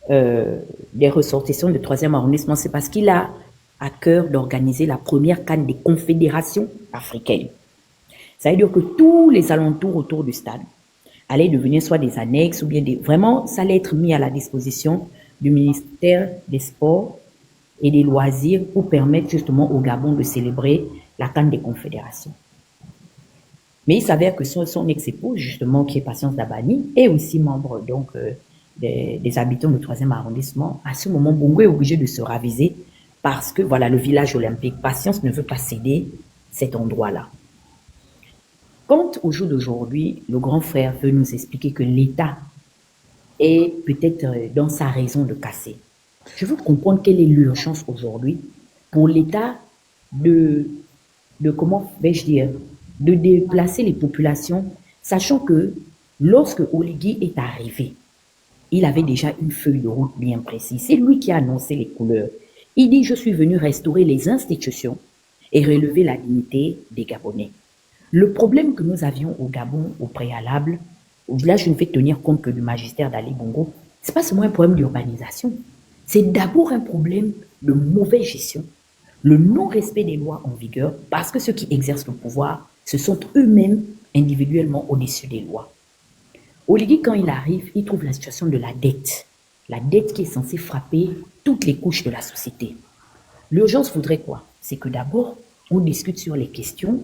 des ressortissants du 3e arrondissement, c'est parce qu'il a à cœur d'organiser la première CAN des confédérations africaines. Ça veut dire que tous les alentours autour du stade allaient devenir soit des annexes ou bien vraiment, ça allait être mis à la disposition du ministère des Sports et des Loisirs pour permettre justement au Gabon de célébrer la CAN des confédérations. Mais il s'avère que son ex-épouse, justement, qui est Patience Dabani, est aussi membre donc des habitants du 3e arrondissement. À ce moment, Bongo est obligé de se raviser parce que, voilà, le village olympique, Patience ne veut pas céder cet endroit-là. Quand au jour d'aujourd'hui, le grand frère veut nous expliquer que l'État est peut-être dans sa raison de casser, je veux comprendre quelle est l'urgence aujourd'hui pour l'État de comment vais-je dire, de déplacer les populations, sachant que lorsque Oligui est arrivé, il avait déjà une feuille de route bien précise. C'est lui qui a annoncé les couleurs. Il dit « Je suis venu restaurer les institutions et relever la dignité des Gabonais ». Le problème que nous avions au Gabon au préalable, là je ne vais tenir compte que du magistère d'Ali Bongo, c'est pas seulement un problème d'urbanisation, c'est d'abord un problème de mauvaise gestion, le non-respect des lois en vigueur, parce que ceux qui exercent le pouvoir, ce sont eux-mêmes individuellement au-dessus des lois. Oligui, quand il arrive, il trouve la situation de la dette qui est censée frapper toutes les couches de la société. L'urgence voudrait quoi? C'est que d'abord, on discute sur les questions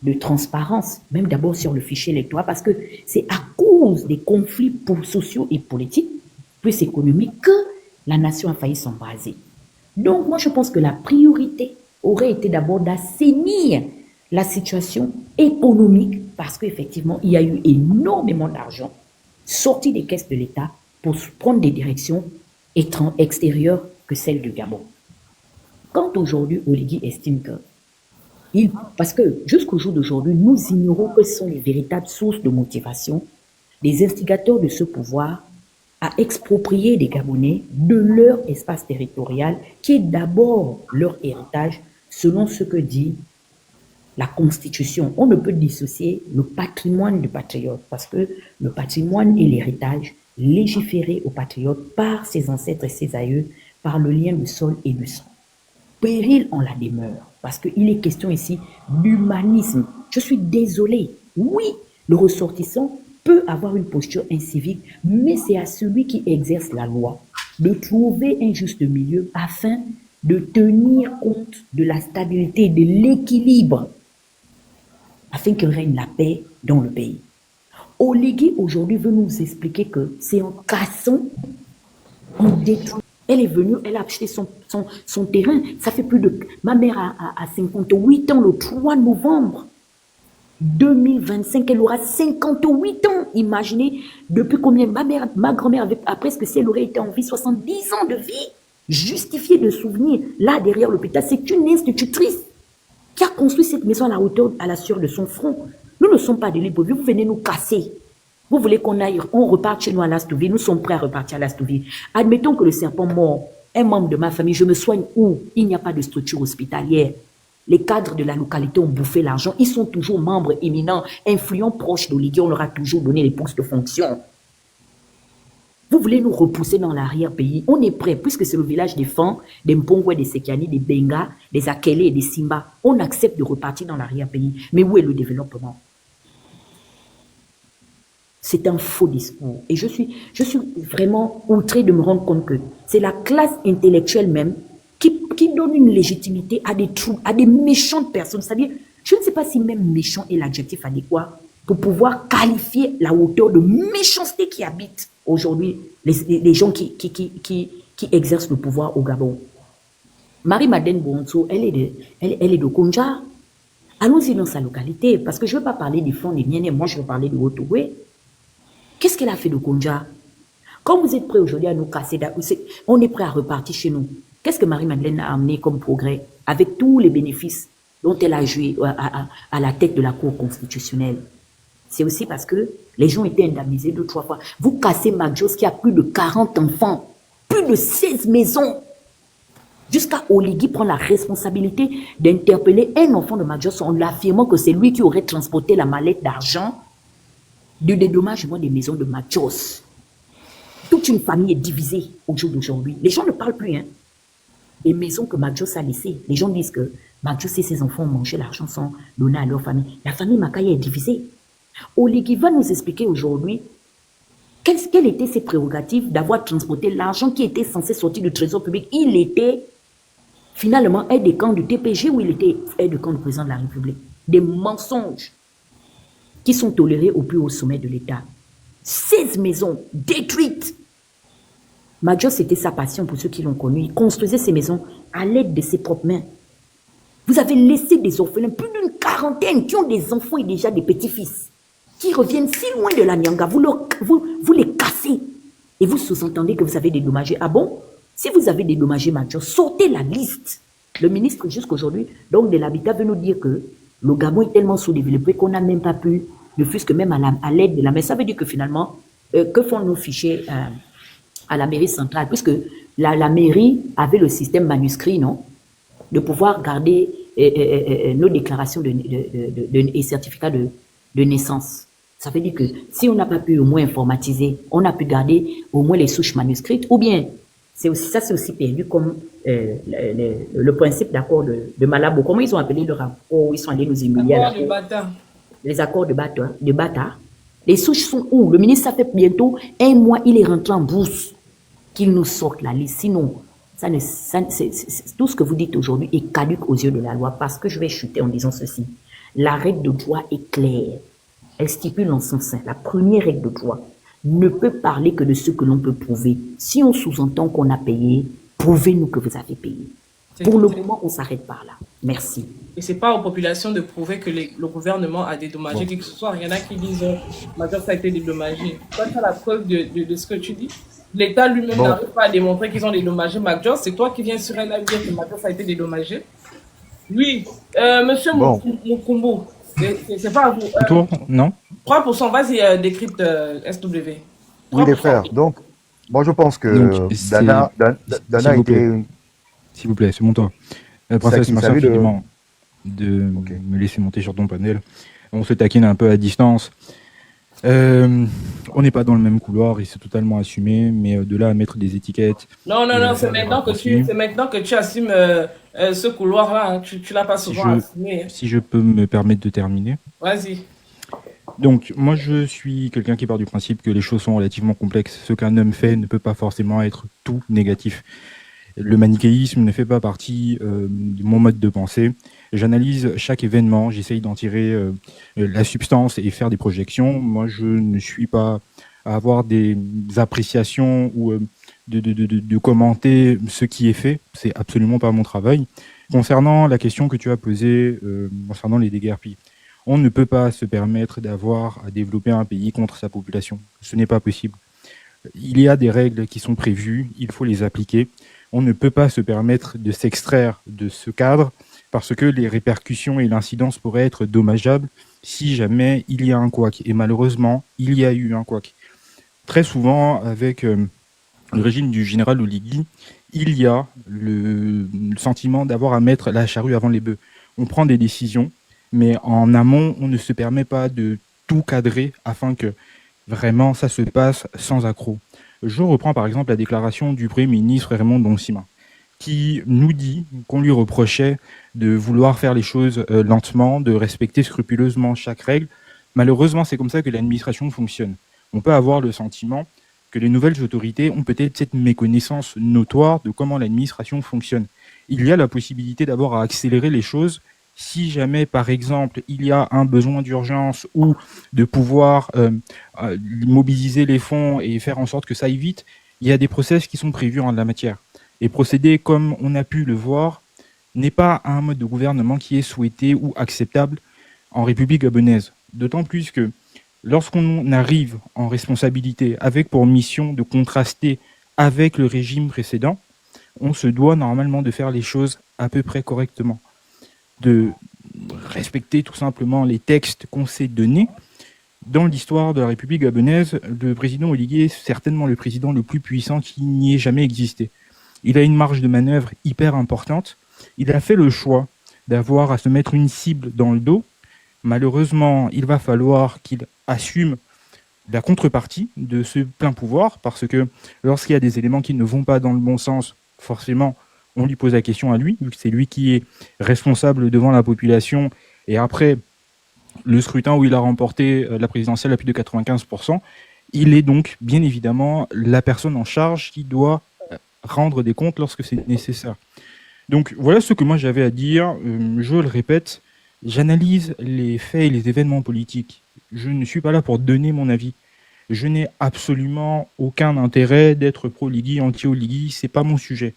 de transparence, même d'abord sur le fichier électoral, parce que c'est à cause des conflits sociaux et politiques, plus économiques, que la nation a failli s'embraser. Donc, moi, je pense que la priorité aurait été d'abord d'assainir la situation économique, parce qu'effectivement, il y a eu énormément d'argent sorti des caisses de l'État pour prendre des directions extérieures que celles du Gabon. Quand aujourd'hui, Oligui estime que parce que jusqu'au jour d'aujourd'hui, nous ignorons quelles sont les véritables sources de motivation des instigateurs de ce pouvoir à exproprier des Gabonais de leur espace territorial, qui est d'abord leur héritage, selon ce que dit la Constitution. On ne peut dissocier le patrimoine du patriote, parce que le patrimoine est l'héritage légiféré aux patriotes par ses ancêtres et ses aïeux, par le lien du sol et du sang. Péril en la demeure, parce qu'il est question ici d'humanisme. Je suis désolé, oui, le ressortissant peut avoir une posture incivique, mais c'est à celui qui exerce la loi de trouver un juste milieu afin de tenir compte de la stabilité, de l'équilibre, afin qu'il règne la paix dans le pays. Oligui aujourd'hui veut nous expliquer que c'est en cassant, en détruisant. Elle est venue, elle a acheté son terrain. Ça fait plus de... Ma mère a 58 ans le 3 novembre 2025. Elle aura 58 ans. Imaginez depuis combien... Ma grand-mère avait presque, si elle aurait été en vie, 70 ans de vie. Justifiée de souvenirs. Là, derrière l'hôpital, c'est une institutrice qui a construit cette maison à la hauteur, à la sueur de son front. Nous ne sommes pas des libres. Vous venez nous casser. Vous voulez qu'on aille, on reparte chez nous à Lastouvi, nous sommes prêts à repartir à Lastouvi. Admettons que le serpent mord un membre de ma famille, je me soigne où? Il n'y a pas de structure hospitalière. Les cadres de la localité ont bouffé l'argent, ils sont toujours membres éminents, influents, proches d'Oligui, on leur a toujours donné les postes de fonction. Vous voulez nous repousser dans l'arrière-pays? On est prêt, puisque c'est le village des Fans, des Mpongwe, des Sekiani, des Benga, des Akele et des Simba. On accepte de repartir dans l'arrière-pays. Mais où est le développement? C'est un faux discours. Et je suis vraiment outré de me rendre compte que c'est la classe intellectuelle même qui donne une légitimité à des méchantes personnes. C'est-à-dire, je ne sais pas si même méchant est l'adjectif adéquat pour pouvoir qualifier la hauteur de méchanceté qui habite aujourd'hui les gens qui exercent le pouvoir au Gabon. Marie-Madeleine Bonso, elle est de Konja. Allons-y dans sa localité, parce que je ne veux pas parler des fonds des miennes, moi je veux parler de Otoué. Qu'est-ce qu'elle a fait de Konja? Quand vous êtes prêts aujourd'hui à nous casser, on est prêt à repartir chez nous. Qu'est-ce que Marie-Madeleine a amené comme progrès avec tous les bénéfices dont elle a joué à la tête de la Cour constitutionnelle? C'est aussi parce que les gens étaient indemnisés 2-3 fois. Vous cassez Magos qui a plus de 40 enfants, plus de 16 maisons. Jusqu'à Oligui prend la responsabilité d'interpeller un enfant de Magos en l'affirmant que c'est lui qui aurait transporté la mallette d'argent du dédommagement des maisons de Magos. Toute une famille est divisée au jour d'aujourd'hui. Les gens ne parlent plus. Les maisons que Magos a laissées, les gens disent que Magos et ses enfants ont mangé l'argent sans donner à leur famille. La famille Makaya est divisée. Oligui va nous expliquer aujourd'hui quelles étaient ses prérogatives d'avoir transporté l'argent qui était censé sortir du trésor public. Il était finalement aide de camp du TPG ou il était aide de camp du président de la République. Des mensonges qui sont tolérés au plus haut sommet de l'État. 16 maisons détruites. Magos, c'était sa passion pour ceux qui l'ont connu. Il construisait ses maisons à l'aide de ses propres mains. Vous avez laissé des orphelins, plus d'une quarantaine, qui ont des enfants et déjà des petits-fils, qui reviennent si loin de la Nyanga. Vous les cassez. Et vous sous-entendez que vous avez dédommagé. Ah bon? Si vous avez dédommagé Magos, sortez la liste. Le ministre, jusqu'aujourd'hui, donc de l'Habitat, veut nous dire que le Gabon est tellement sous-développé qu'on n'a même pas pu, ne fût-ce que même à l'aide de la mairie. Ça veut dire que finalement, que font nos fichiers à la mairie centrale? Puisque la mairie avait le système manuscrit, non? De pouvoir garder nos déclarations et certificats de naissance. Ça veut dire que si on n'a pas pu au moins informatiser, on a pu garder au moins les souches manuscrites, ou bien, c'est aussi perdu comme le principe d'accord de Malabo. Comment ils ont appelé le rapport où ils sont allés nous humilier à les accords de Bata. Les souches sont où? Le ministre, ça fait bientôt 1 mois, il est rentré en bourse qu'il nous sorte la liste. Sinon, tout ce que vous dites aujourd'hui est caduque aux yeux de la loi, parce que je vais chuter en disant ceci. La règle de droit est claire. Elle stipule en son sein. La première règle de droit ne peut parler que de ce que l'on peut prouver. Si on sous-entend qu'on a payé, prouvez-nous que vous avez payé. Pour le moment, on s'arrête par là. Merci. Et c'est pas aux populations de prouver que le gouvernement a dédommagé qui que ce soit. Il y en a qui disent Major, ça a été dédommagé. Toi, tu as la preuve de ce que tu dis. L'État lui-même n'arrive pas à démontrer qu'ils ont dédommagé Major. C'est toi qui viens sur un live dire que Major, ça a été dédommagé. Oui, monsieur Mukumbu, c'est pas à vous. Non 3%, vas-y, décrypte SW. Oui, les frères. Donc, moi, je pense que Dana a été... S'il vous plaît, c'est mon tour. Princesse, merci infiniment de me laisser monter sur ton panel. On se taquine un peu à distance. On n'est pas dans le même couloir et c'est totalement assumé, mais de là à mettre des étiquettes... Non, c'est maintenant que tu assumes ce couloir-là. Hein. Tu l'as pas souvent assumé. Si je peux me permettre de terminer. Vas-y. Donc, moi, je suis quelqu'un qui part du principe que les choses sont relativement complexes. Ce qu'un homme fait ne peut pas forcément être tout négatif. Le manichéisme ne fait pas partie de mon mode de pensée. J'analyse chaque événement, j'essaye d'en tirer la substance et faire des projections. Moi, je ne suis pas à avoir des appréciations ou de commenter ce qui est fait. C'est absolument pas mon travail. Concernant la question que tu as posée concernant les déguerpis, on ne peut pas se permettre d'avoir à développer un pays contre sa population. Ce n'est pas possible. Il y a des règles qui sont prévues, il faut les appliquer. On ne peut pas se permettre de s'extraire de ce cadre parce que les répercussions et l'incidence pourraient être dommageables si jamais il y a un couac. Et malheureusement, il y a eu un couac. Très souvent, avec le régime du général Oligui, il y a le sentiment d'avoir à mettre la charrue avant les bœufs. On prend des décisions, mais en amont, on ne se permet pas de tout cadrer afin que vraiment ça se passe sans accroc. Je reprends par exemple la déclaration du Premier ministre Raymond Donsima, qui nous dit qu'on lui reprochait de vouloir faire les choses lentement, de respecter scrupuleusement chaque règle. Malheureusement, c'est comme ça que l'administration fonctionne. On peut avoir le sentiment que les nouvelles autorités ont peut-être cette méconnaissance notoire de comment l'administration fonctionne. Il y a la possibilité d'avoir à accélérer les choses si jamais, par exemple, il y a un besoin d'urgence ou de pouvoir mobiliser les fonds et faire en sorte que ça aille vite, il y a des process qui sont prévus en la matière. Et procéder comme on a pu le voir n'est pas un mode de gouvernement qui est souhaité ou acceptable en République gabonaise. D'autant plus que lorsqu'on arrive en responsabilité avec pour mission de contraster avec le régime précédent, on se doit normalement de faire les choses à peu près correctement, de respecter tout simplement les textes qu'on s'est donnés. Dans l'histoire de la République gabonaise, le président Oligui est certainement le président le plus puissant qui n'y ait jamais existé. Il a une marge de manœuvre hyper importante. Il a fait le choix d'avoir à se mettre une cible dans le dos. Malheureusement, il va falloir qu'il assume la contrepartie de ce plein pouvoir, parce que lorsqu'il y a des éléments qui ne vont pas dans le bon sens, forcément, on lui pose la question à lui, vu que c'est lui qui est responsable devant la population. Et après le scrutin où il a remporté la présidentielle à plus de 95%, il est donc bien évidemment la personne en charge qui doit rendre des comptes lorsque c'est nécessaire. Donc voilà ce que moi j'avais à dire. Je le répète, j'analyse les faits et les événements politiques. Je ne suis pas là pour donner mon avis. Je n'ai absolument aucun intérêt d'être pro-Oligui, anti-Oligui, c'est pas mon sujet.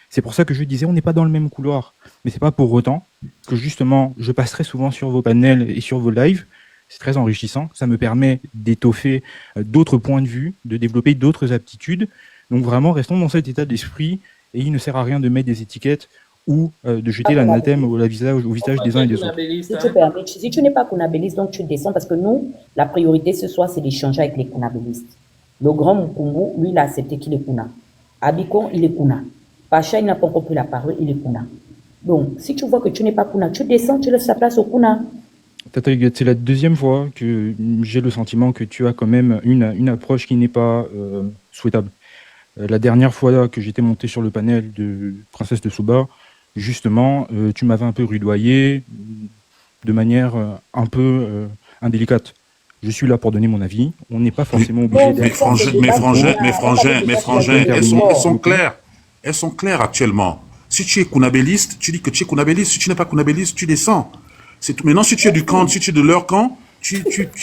C'est pour ça que je disais, on n'est pas dans le même couloir. Mais c'est pas pour autant que justement, je passerai souvent sur vos panels et sur vos lives. C'est très enrichissant. Ça me permet d'étoffer d'autres points de vue, de développer d'autres aptitudes. Donc vraiment, restons dans cet état d'esprit et il ne sert à rien de mettre des étiquettes ou de jeter l'anathème au visage des uns et des autres. Si tu n'es pas kunabéliste, donc tu descends parce que nous, la priorité ce soir, c'est d'échanger avec les kunabélistes. Le grand Mukumbu, lui, il a accepté qu'il est kuna. Abikon, il est kuna. Pacha, il n'a pas encore pris la parole, il est kuna. Donc, si tu vois que tu n'es pas kuna, tu descends, tu laisses la place au kuna. Tata Huguette, c'est la deuxième fois que j'ai le sentiment que tu as quand même une approche qui n'est pas souhaitable. La dernière fois que j'étais monté sur le panel de Princesse de Souba, justement, tu m'avais un peu rudoyé de manière un peu indélicate. Je suis là pour donner mon avis. On n'est pas forcément obligé d'être... Mes frangins, elles sont claires. Elles sont claires actuellement. Si tu es Kounabéliste, tu dis que tu es Kounabéliste. Si tu n'es pas Kounabéliste, tu descends. C'est tout. Maintenant, si tu es du camp, si tu es de leur camp,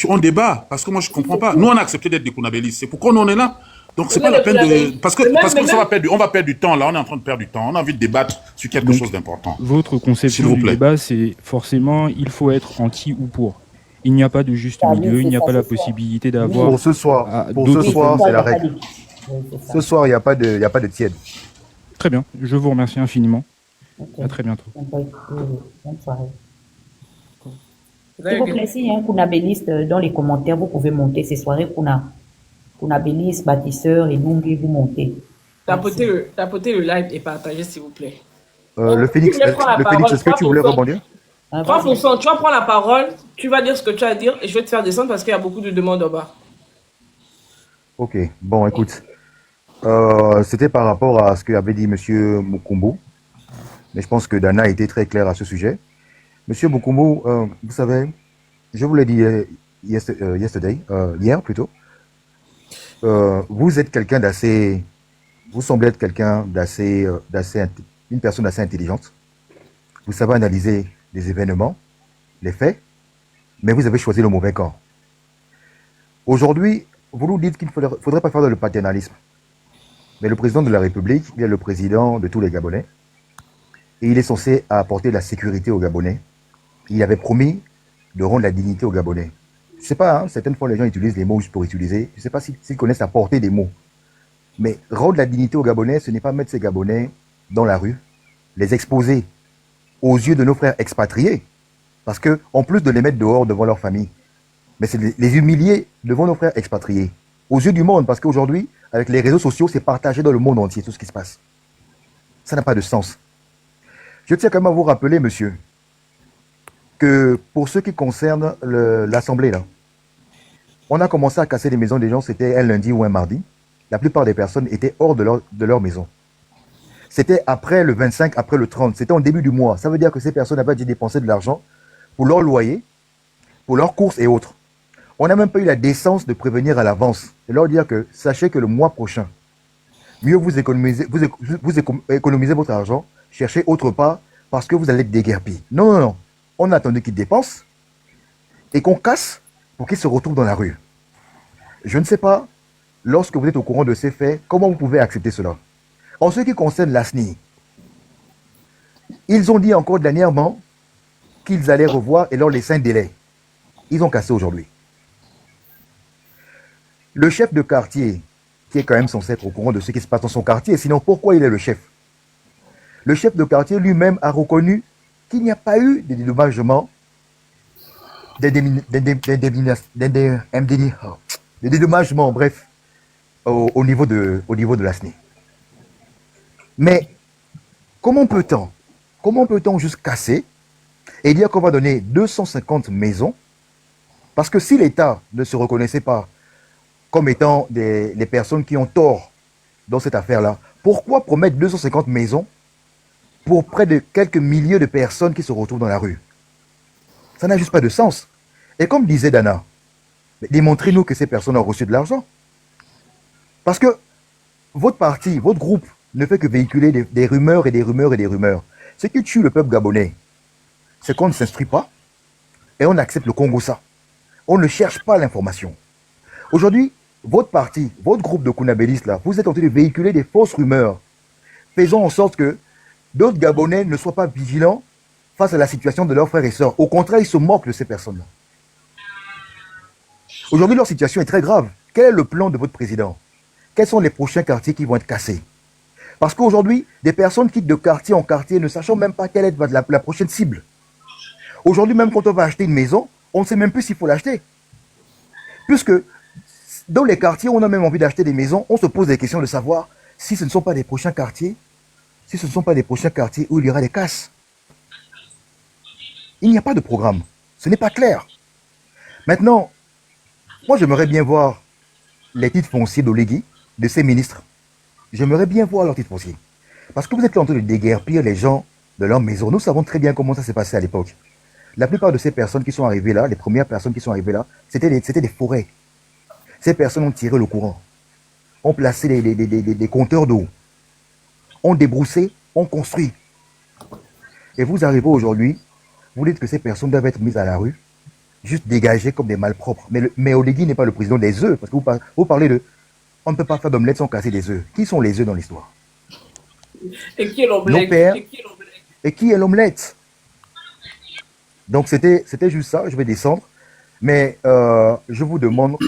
on débat. Parce que moi, je ne comprends pas. Nous, on a accepté d'être des Kounabélistes. C'est pourquoi nous, on est là. Donc, c'est pas la peine de... Parce que on va perdre du temps, là. On est en train de perdre du temps. On a envie de débattre sur quelque chose d'important. Votre conception du débat, c'est forcément, il faut être anti ou pour. Il n'y a pas de juste milieu, il n'y a pas la possibilité d'avoir... Pour ce soir, c'est la règle. Ce soir, il n'y a pas de tiède. Très bien, je vous remercie infiniment. Okay. À très bientôt. Bonne soirée. S'il vous plaît, s'il y a un Kounabéliste dans les commentaires, vous pouvez monter ces soirées Kounabéliste, bâtisseur et Lungi, vous montez. Tapotez le live et partagez, s'il vous plaît. Le Phoenix, est-ce que tu voulais rebondir? 3%, tu vas prendre la parole, tu vas dire ce que tu as à dire et je vais te faire descendre parce qu'il y a beaucoup de demandes en bas. Ok, bon, écoute. C'était par rapport à ce qu'avait dit M. Mukumbu. Mais je pense que Dana a été très clair à ce sujet. Monsieur Mukumbu, vous savez, je vous l'ai dit hier plutôt. Vous êtes quelqu'un d'assez... Vous semblez être quelqu'un une personne assez intelligente. Vous savez analyser les événements, les faits, mais vous avez choisi le mauvais camp. Aujourd'hui, vous nous dites qu'il ne faudrait pas faire le paternalisme. Mais le président de la République, il est le président de tous les Gabonais. Et il est censé apporter la sécurité aux Gabonais. Il avait promis de rendre la dignité aux Gabonais. Je ne sais pas, certaines fois les gens utilisent les mots juste pour utiliser. Je ne sais pas s'ils connaissent la portée des mots. Mais rendre la dignité aux Gabonais, ce n'est pas mettre ces Gabonais dans la rue, les exposer aux yeux de nos frères expatriés. Parce que, en plus de les mettre dehors devant leur famille, mais c'est les humilier devant nos frères expatriés. Aux yeux du monde, parce qu'aujourd'hui, avec les réseaux sociaux, c'est partagé dans le monde entier, tout ce qui se passe. Ça n'a pas de sens. Je tiens quand même à vous rappeler, monsieur, que pour ce qui concerne l'Assemblée, là, on a commencé à casser les maisons des gens, c'était un lundi ou un mardi. La plupart des personnes étaient hors de leur maison. C'était après le 25, après le 30, c'était en début du mois. Ça veut dire que ces personnes avaient dû dépenser de l'argent pour leur loyer, pour leurs courses et autres. On n'a même pas eu la décence de prévenir à l'avance et leur dire que sachez que le mois prochain, mieux vous économisez votre argent, cherchez autre part parce que vous allez être déguerpis. Non, non, non. On a attendu qu'ils dépensent et qu'on casse pour qu'ils se retrouvent dans la rue. Je ne sais pas, lorsque vous êtes au courant de ces faits, comment vous pouvez accepter cela? En ce qui concerne l'ASNI, ils ont dit encore dernièrement qu'ils allaient revoir et leur laisser un délai. Ils ont cassé aujourd'hui. Le chef de quartier, qui est quand même censé être au courant de ce qui se passe dans son quartier, sinon pourquoi il est le chef? Le chef de quartier lui-même a reconnu qu'il n'y a pas eu de dédommagement, de dédommagement, bref, au niveau de l'ASNI. Mais comment peut-on juste casser et dire qu'on va donner 250 maisons? Parce que si l'État ne se reconnaissait pas comme étant les personnes qui ont tort dans cette affaire-là, pourquoi promettre 250 maisons pour près de quelques milliers de personnes qui se retrouvent dans la rue? Ça n'a juste pas de sens. Et comme disait Dana, démontrez-nous que ces personnes ont reçu de l'argent. Parce que votre parti, votre groupe, ne fait que véhiculer des rumeurs et des rumeurs et des rumeurs. Ce qui tue le peuple gabonais, c'est qu'on ne s'instruit pas et on accepte le Congo-ça. On ne cherche pas l'information. Aujourd'hui, votre parti, votre groupe de Kounabélistes, là, vous êtes en train de véhiculer des fausses rumeurs. Faisons en sorte que d'autres Gabonais ne soient pas vigilants face à la situation de leurs frères et sœurs. Au contraire, ils se moquent de ces personnes-là. Aujourd'hui, leur situation est très grave. Quel est le plan de votre président? Quels sont les prochains quartiers qui vont être cassés? Parce qu'aujourd'hui, des personnes quittent de quartier en quartier ne sachant même pas quelle est la prochaine cible. Aujourd'hui, même quand on va acheter une maison, on ne sait même plus s'il faut l'acheter. Puisque dans les quartiers où on a même envie d'acheter des maisons, on se pose des questions de savoir si ce ne sont pas des prochains quartiers, si ce ne sont pas des prochains quartiers où il y aura des casses. Il n'y a pas de programme. Ce n'est pas clair. Maintenant, moi, j'aimerais bien voir les titres fonciers d'Olegui, de ses ministres. J'aimerais bien voir leurs titres fonciers. Parce que vous êtes en train de déguerpir les gens de leur maison. Nous savons très bien comment ça s'est passé à l'époque. La plupart de ces personnes qui sont arrivées là, les premières personnes qui sont arrivées là, c'était des forêts. Ces personnes ont tiré le courant, ont placé des compteurs d'eau, ont débroussé, ont construit. Et vous arrivez aujourd'hui, vous dites que ces personnes doivent être mises à la rue, juste dégagées comme des malpropres. Mais Olegui n'est pas le président des œufs, parce que vous parlez de... On ne peut pas faire d'omelette sans casser des œufs. Qui sont les œufs dans l'histoire? Et qui est l'omelette? Nos pères. Et qui est l'omelette? Donc c'était juste ça, je vais descendre. Mais je vous demande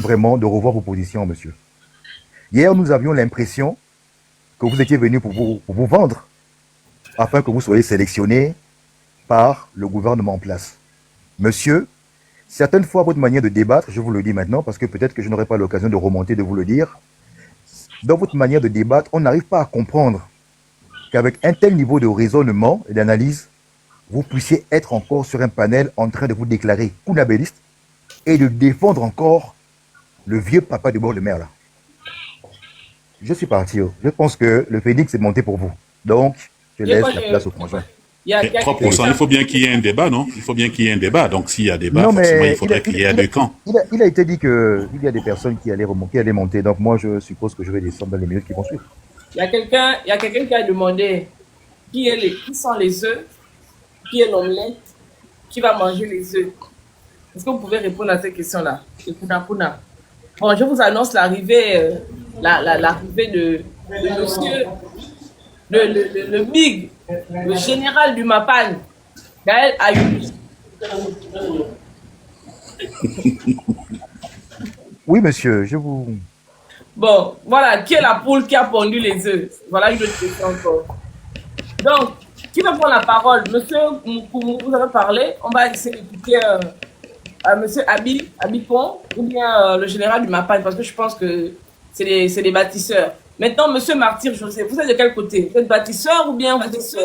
vraiment de revoir vos positions, monsieur. Hier, nous avions l'impression que vous étiez venu pour vous vendre, afin que vous soyez sélectionné par le gouvernement en place. Monsieur, certaines fois, votre manière de débattre, je vous le dis maintenant, parce que peut-être que je n'aurai pas l'occasion de remonter, de vous le dire, dans votre manière de débattre, on n'arrive pas à comprendre qu'avec un tel niveau de raisonnement et d'analyse, vous puissiez être encore sur un panel en train de vous déclarer kunabéliste et de défendre encore le vieux papa de bord de mer là. Je suis parti. Je pense que le Phénix est monté pour vous. Donc, je laisse la place au conjoint. 3%, il faut bien qu'il y ait un débat, non? Il faut bien qu'il y ait un débat. Donc, s'il y a débat, forcément, il faudrait qu'il y ait deux camps. Il a été dit qu'il y a des personnes qui allaient monter. Donc, moi, je suppose que je vais descendre dans les minutes qui vont suivre. Il y a quelqu'un qui a demandé qui sont les œufs, qui est l'omelette, qui va manger les œufs. Est-ce que vous pouvez répondre à cette question-là? Bon, je vous annonce l'arrivée de monsieur, le big, le général du Mapan, Gaël Ayoub. Oui, monsieur, je vous... Bon, voilà, qui est la poule qui a pondu les œufs? Voilà une autre question encore. Donc, qui va prendre la parole? Monsieur Moukoumou, vous avez parlé. On va essayer d'écouter monsieur Abipon ou bien le général du Mapan, parce que je pense que c'est des bâtisseurs. Maintenant, monsieur Martyr José, vous êtes de quel côté? Vous êtes bâtisseur ou bien vous êtes...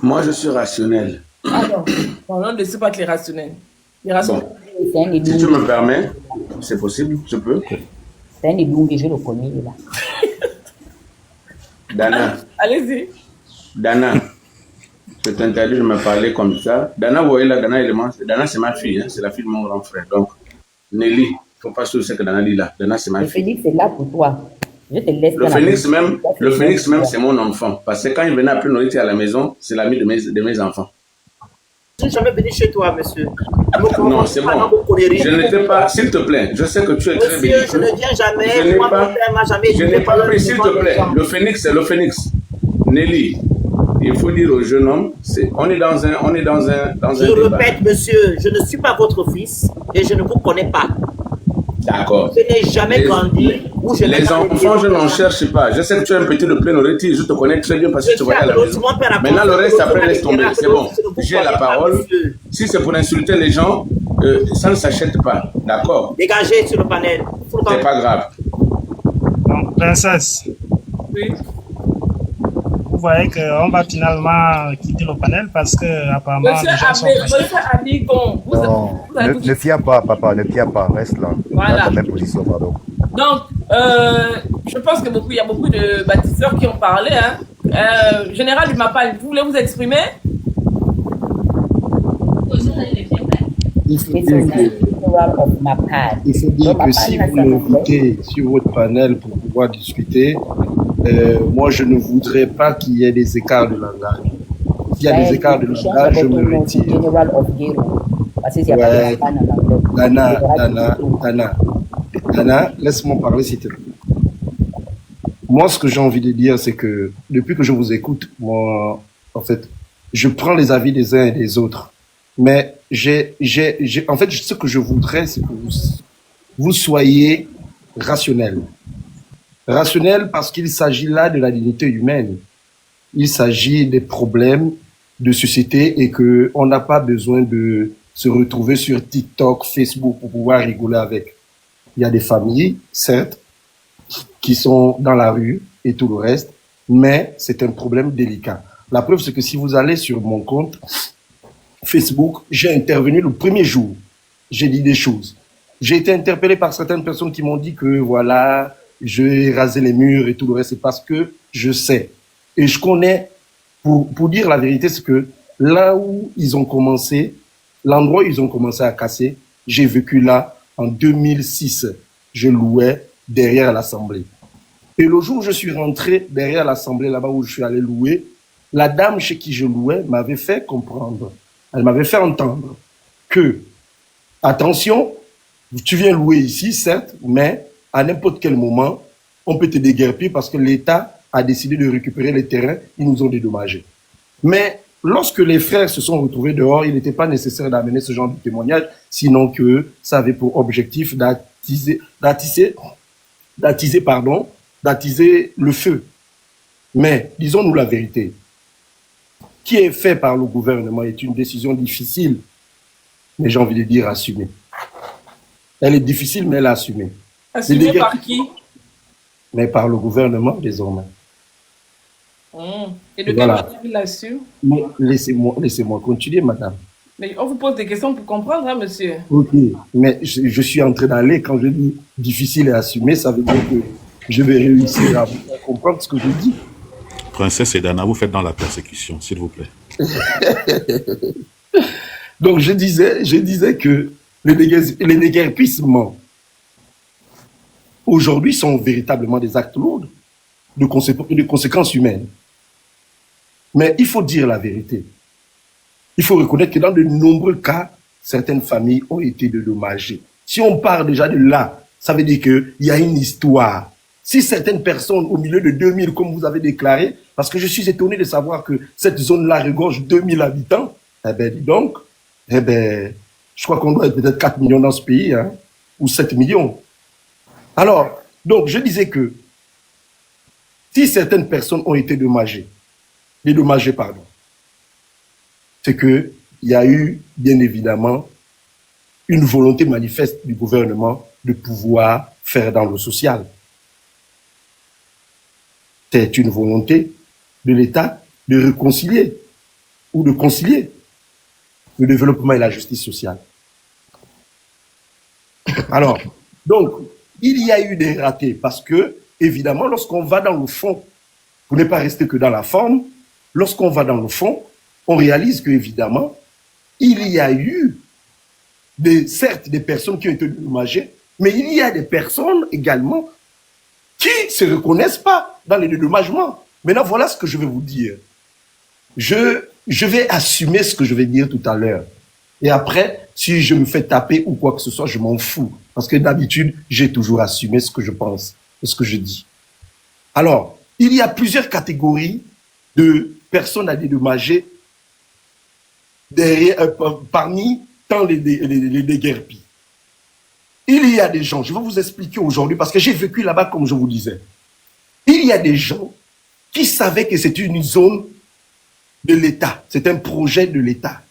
Moi, je suis rationnel. Ah non, on ne sait pas que les rationnels. Les rationnels. Bon. Si tu me permets, c'est possible, je peux. C'est un éboum que je le connais là. Dana. Allez-y. Dana, je t'interdis de me parler comme ça. Dana, vous voyez là, Dana, c'est ma fille, hein, c'est la fille de mon grand frère. Donc, Nelly, il ne faut pas soucier ce que Dana dit là. Dana, c'est ma fille. Le Phénix, c'est là pour toi. Je te laisse. Le Phénix même, c'est mon enfant. Parce que quand il venait appeler nourriture à la maison, c'est l'ami de mes enfants. Je ne suis jamais venu chez toi, monsieur. Non, c'est bon. Je n'étais pas, s'il te plaît, je sais que tu es très belliqueux. Monsieur, je ne viens jamais. Moi, mon père m'a jamais dit. Je n'ai pas pris, s'il te plaît. Le Phénix, c'est le Phénix. Nelly, il faut dire au jeune homme, on est dans un Je répète, monsieur, je ne suis pas votre fils et je ne vous connais pas. D'accord. Je n'ai jamais grandi. Les enfants, je n'en cherche pas. Je sais que tu es un petit de plein nourriture. Je te connais très bien parce que tu voyais à la maison. Maintenant, le reste, après, laisse tomber. C'est bon. J'ai la parole. Si c'est pour insulter les gens, ça ne s'achète pas. D'accord? Dégagez sur le panel. C'est pas grave. Donc, princesse. Oui. Vous voyez qu'on va finalement quitter le panel parce que apparemment Monsieur Abikon, ne fiez pas, papa, ne fiez pas, reste là. Voilà. Dans la même position, pardon. Donc, je pense que il y a beaucoup de bâtisseurs qui ont parlé. Hein. Général du Mapan, vous voulez vous exprimer? Il faut dire que si vous m'invitez sur votre panel pour pouvoir discuter, moi je ne voudrais pas qu'il y ait des écarts de langage. S'il y a des écarts de langage, je me retire. Ouais. Dana, laisse-moi parler s'il te plaît. Moi, ce que j'ai envie de dire, c'est que depuis que je vous écoute, moi, en fait, je prends les avis des uns et des autres. Mais en fait, ce que je voudrais, c'est que vous soyez rationnel. Rationnel parce qu'il s'agit là de la dignité humaine. Il s'agit des problèmes de société et que on n'a pas besoin de se retrouver sur TikTok, Facebook pour pouvoir rigoler avec. Il y a des familles, certes, qui sont dans la rue et tout le reste, mais c'est un problème délicat. La preuve, c'est que si vous allez sur mon compte, Facebook, j'ai intervenu le premier jour. J'ai dit des choses. J'ai été interpellé par certaines personnes qui m'ont dit que voilà, je vais raser les murs et tout le reste. C'est parce que je sais. Et je connais, pour dire la vérité, c'est que là où ils ont commencé, l'endroit où ils ont commencé à casser, j'ai vécu là en 2006. Je louais derrière l'Assemblée. Et le jour où je suis rentré derrière l'Assemblée, là-bas où je suis allé louer, la dame chez qui je louais m'avait fait comprendre, elle m'avait fait entendre que, attention, tu viens louer ici, certes, mais à n'importe quel moment, on peut te déguerpir parce que l'État a décidé de récupérer les terrains, ils nous ont dédommagés. Mais lorsque les frères se sont retrouvés dehors, il n'était pas nécessaire d'amener ce genre de témoignage, sinon que ça avait pour objectif d'attiser le feu. Mais disons-nous la vérité. Qui est fait par le gouvernement est une décision difficile, mais j'ai envie de dire assumée. Elle est difficile, mais elle est assumée. Assumée par qui? Mais par le gouvernement, désormais. Et de quelle manière il l'assume? Laissez-moi continuer, madame. Mais on vous pose des questions pour comprendre, hein, monsieur. Ok, mais je suis en train d'aller. Quand je dis difficile et assumé, ça veut dire que je vais réussir à comprendre ce que je dis. Princesse Edana, vous faites dans la persécution, s'il vous plaît. Donc, je disais que les déguerpissements, aujourd'hui, sont véritablement des actes lourds de conséquences humaines. Mais il faut dire la vérité. Il faut reconnaître que dans de nombreux cas, certaines familles ont été dédommagées. Si on part déjà de là, ça veut dire qu'il y a une histoire. Si certaines personnes, au milieu de 2000, comme vous avez déclaré, parce que je suis étonné de savoir que cette zone-là regorge 2000 habitants, eh bien, dis donc, je crois qu'on doit être peut-être 4 millions dans ce pays, hein, ou 7 millions. Alors, donc, je disais que si certaines personnes ont été dédommagées, pardon, c'est qu'il y a eu, bien évidemment, une volonté manifeste du gouvernement de pouvoir faire dans le social. C'est une volonté de l'État de réconcilier ou de concilier le développement et la justice sociale. Alors, donc, il y a eu des ratés parce que, évidemment, lorsqu'on va dans le fond, pour ne pas rester que dans la forme, lorsqu'on va dans le fond, on réalise qu'évidemment, il y a eu certes des personnes qui ont été dédommagées, mais il y a des personnes également qui ne se reconnaissent pas dans les dédommagements. Maintenant, voilà ce que je vais vous dire. Je vais assumer ce que je vais dire tout à l'heure. Et après, si je me fais taper ou quoi que ce soit, je m'en fous. Parce que d'habitude, j'ai toujours assumé ce que je pense et ce que je dis. Alors, il y a plusieurs catégories de personnes à dédommager parmi tant les déguerpis. Il y a des gens, je vais vous expliquer aujourd'hui, parce que j'ai vécu là-bas comme je vous disais. Il y a des gens qui savaient que c'était une zone de l'État, c'est un projet de l'État.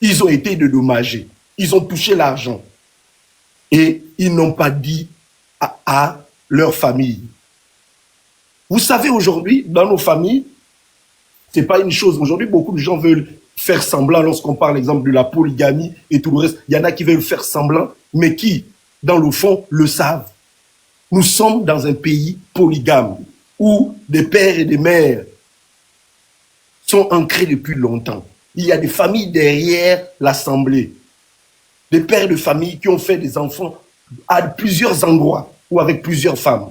Ils ont été dédommagés, ils ont touché l'argent et ils n'ont pas dit à leur famille. Vous savez, aujourd'hui, dans nos familles, c'est pas une chose. Aujourd'hui, beaucoup de gens veulent faire semblant lorsqu'on parle, exemple, de la polygamie et tout le reste. Il y en a qui veulent faire semblant, mais qui, dans le fond, le savent. Nous sommes dans un pays polygame où des pères et des mères sont ancrés depuis longtemps. Il y a des familles derrière l'Assemblée. Des pères de famille qui ont fait des enfants à plusieurs endroits ou avec plusieurs femmes.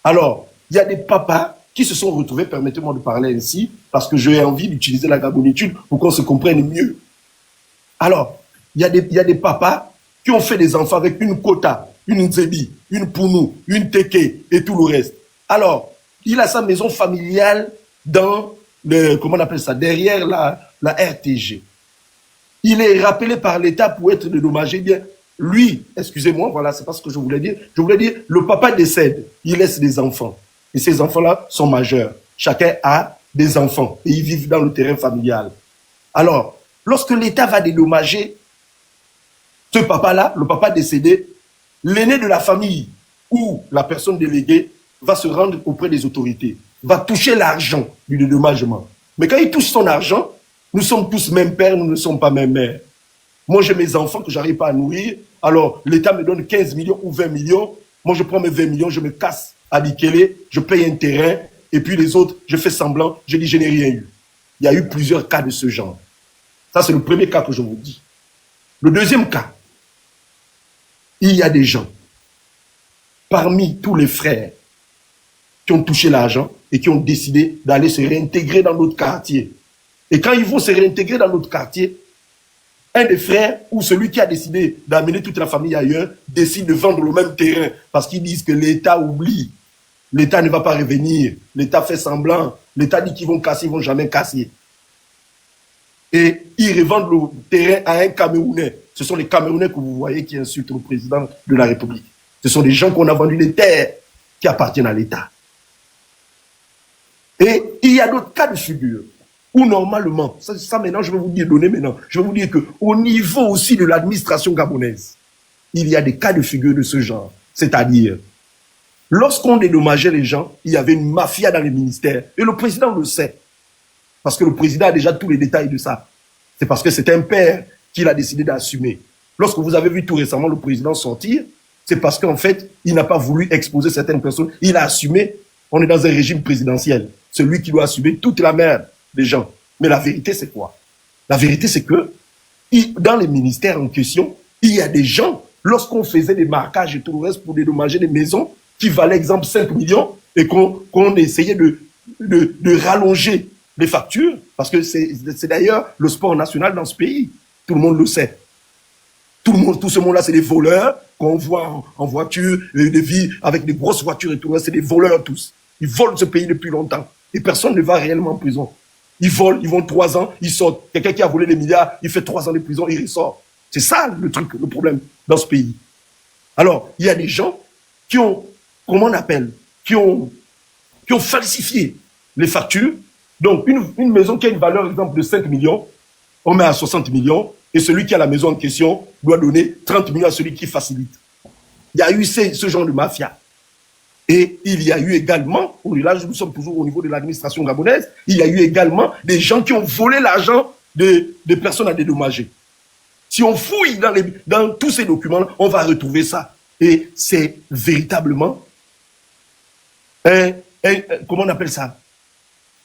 Alors, il y a des papas qui se sont retrouvés, permettez-moi de parler ainsi, parce que j'ai envie d'utiliser la gabonitude pour qu'on se comprenne mieux. Alors, il y a des papas qui ont fait des enfants avec une quota, une nzebi, une pounou, une teke et tout le reste. Alors, il a sa maison familiale dans comment on appelle ça, derrière la RTG. Il est rappelé par l'État pour être dédommagé. Bien, lui, excusez-moi, voilà, c'est pas ce que je voulais dire. Je voulais dire, le papa décède, il laisse des enfants. Et ces enfants-là sont majeurs. Chacun a des enfants et ils vivent dans le terrain familial. Alors, lorsque l'État va dédommager ce papa-là, le papa décédé, l'aîné de la famille ou la personne déléguée va se rendre auprès des autorités, va toucher l'argent du dédommagement. Mais quand il touche son argent, Nous sommes tous même père, nous ne sommes pas même mère. Moi, j'ai mes enfants que j'arrive pas à nourrir. Alors, l'État me donne 15 millions ou 20 millions. Moi, je prends mes 20 millions, je me casse à Bikele, je paye un terrain, et puis les autres, je fais semblant, je dis, je n'ai rien eu. Il y a eu plusieurs cas de ce genre. Ça, c'est le premier cas que je vous dis. Le deuxième cas, il y a des gens, parmi tous les frères, qui ont touché l'argent et qui ont décidé d'aller se réintégrer dans notre quartier. Et quand ils vont se réintégrer dans notre quartier, un des frères ou celui qui a décidé d'amener toute la famille ailleurs décide de vendre le même terrain parce qu'ils disent que l'État oublie. L'État ne va pas revenir. L'État fait semblant. L'État dit qu'ils vont casser, ils ne vont jamais casser. Et ils revendent le terrain à un Camerounais. Ce sont les Camerounais que vous voyez qui insultent le président de la République. Ce sont des gens qu'on a vendu des terres qui appartiennent à l'État. Et il y a d'autres cas de figure où normalement, ça maintenant je vais vous dire, je vais vous dire qu'au niveau aussi de l'administration gabonaise, il y a des cas de figure de ce genre. C'est-à-dire, lorsqu'on dédommageait les gens, il y avait une mafia dans les ministères. Et le président le sait. Parce que le président a déjà tous les détails de ça. C'est parce que c'est un père qu'il a décidé d'assumer. Lorsque vous avez vu tout récemment le président sortir, c'est parce qu'en fait, il n'a pas voulu exposer certaines personnes. Il a assumé, on est dans un régime présidentiel. Celui qui doit assumer toute la merde des gens. Mais la vérité, c'est quoi? La vérité, c'est que dans les ministères en question, il y a des gens, lorsqu'on faisait des marquages et tout le reste pour dédommager des maisons qui valaient, exemple, 5 millions et qu'on essayait de rallonger les factures, parce que c'est d'ailleurs le sport national dans ce pays. Tout le monde le sait. Tout ce monde-là, c'est des voleurs qu'on voit en voiture, des vies avec des grosses voitures et tout. C'est des voleurs tous. Ils volent ce pays depuis longtemps. Et personne ne va réellement en prison. Ils volent, ils vont 3 ans, ils sortent. Quelqu'un qui a volé des milliards, il fait 3 ans de prison, il ressort. C'est ça le truc, le problème dans ce pays. Alors, il y a des gens qui ont, comment on appelle, qui ont falsifié les factures. Donc, une maison qui a une valeur, exemple, de 5 millions, on met à 60 millions, et celui qui a la maison en question doit donner 30 millions à celui qui facilite. Il y a eu ce genre de mafia. Et il y a eu également, là nous sommes toujours au niveau de l'administration gabonaise, il y a eu également des gens qui ont volé l'argent des personnes à dédommager. Si on fouille dans tous ces documents, on va retrouver ça. Et c'est véritablement comment on appelle ça?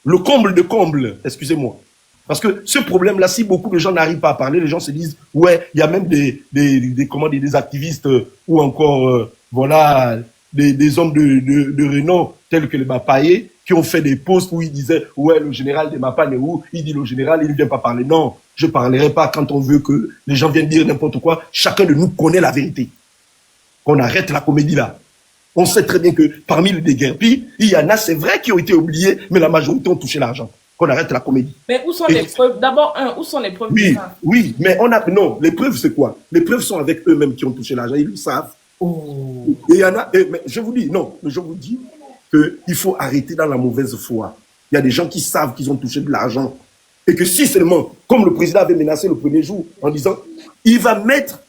Le comble de comble, excusez-moi. Parce que ce problème-là, si beaucoup de gens n'arrivent pas à parler, les gens se disent, ouais, il y a même des activistes ou encore, voilà, des hommes de renom tels que les Mapaye qui ont fait des posts où ils disaient, ouais, le général des Mapan est où? Il dit, le général, il ne vient pas parler. Non, je ne parlerai pas quand on veut que les gens viennent dire n'importe quoi. Chacun de nous connaît la vérité. Qu'on arrête la comédie là. On sait très bien que parmi les déguerpis, il y en a, c'est vrai, qui ont été oubliés, mais la majorité ont touché l'argent. Qu'on arrête la comédie. Mais où sont les preuves? D'abord, où sont les preuves? Oui, mais non, les preuves, c'est quoi? Les preuves sont avec eux-mêmes qui ont touché l'argent, ils le savent. Oh. Et il y en a, mais je vous dis qu'il faut arrêter dans la mauvaise foi. Il y a des gens qui savent qu'ils ont touché de l'argent. Et que si seulement, comme le président avait menacé le premier jour, en disant, il va mettre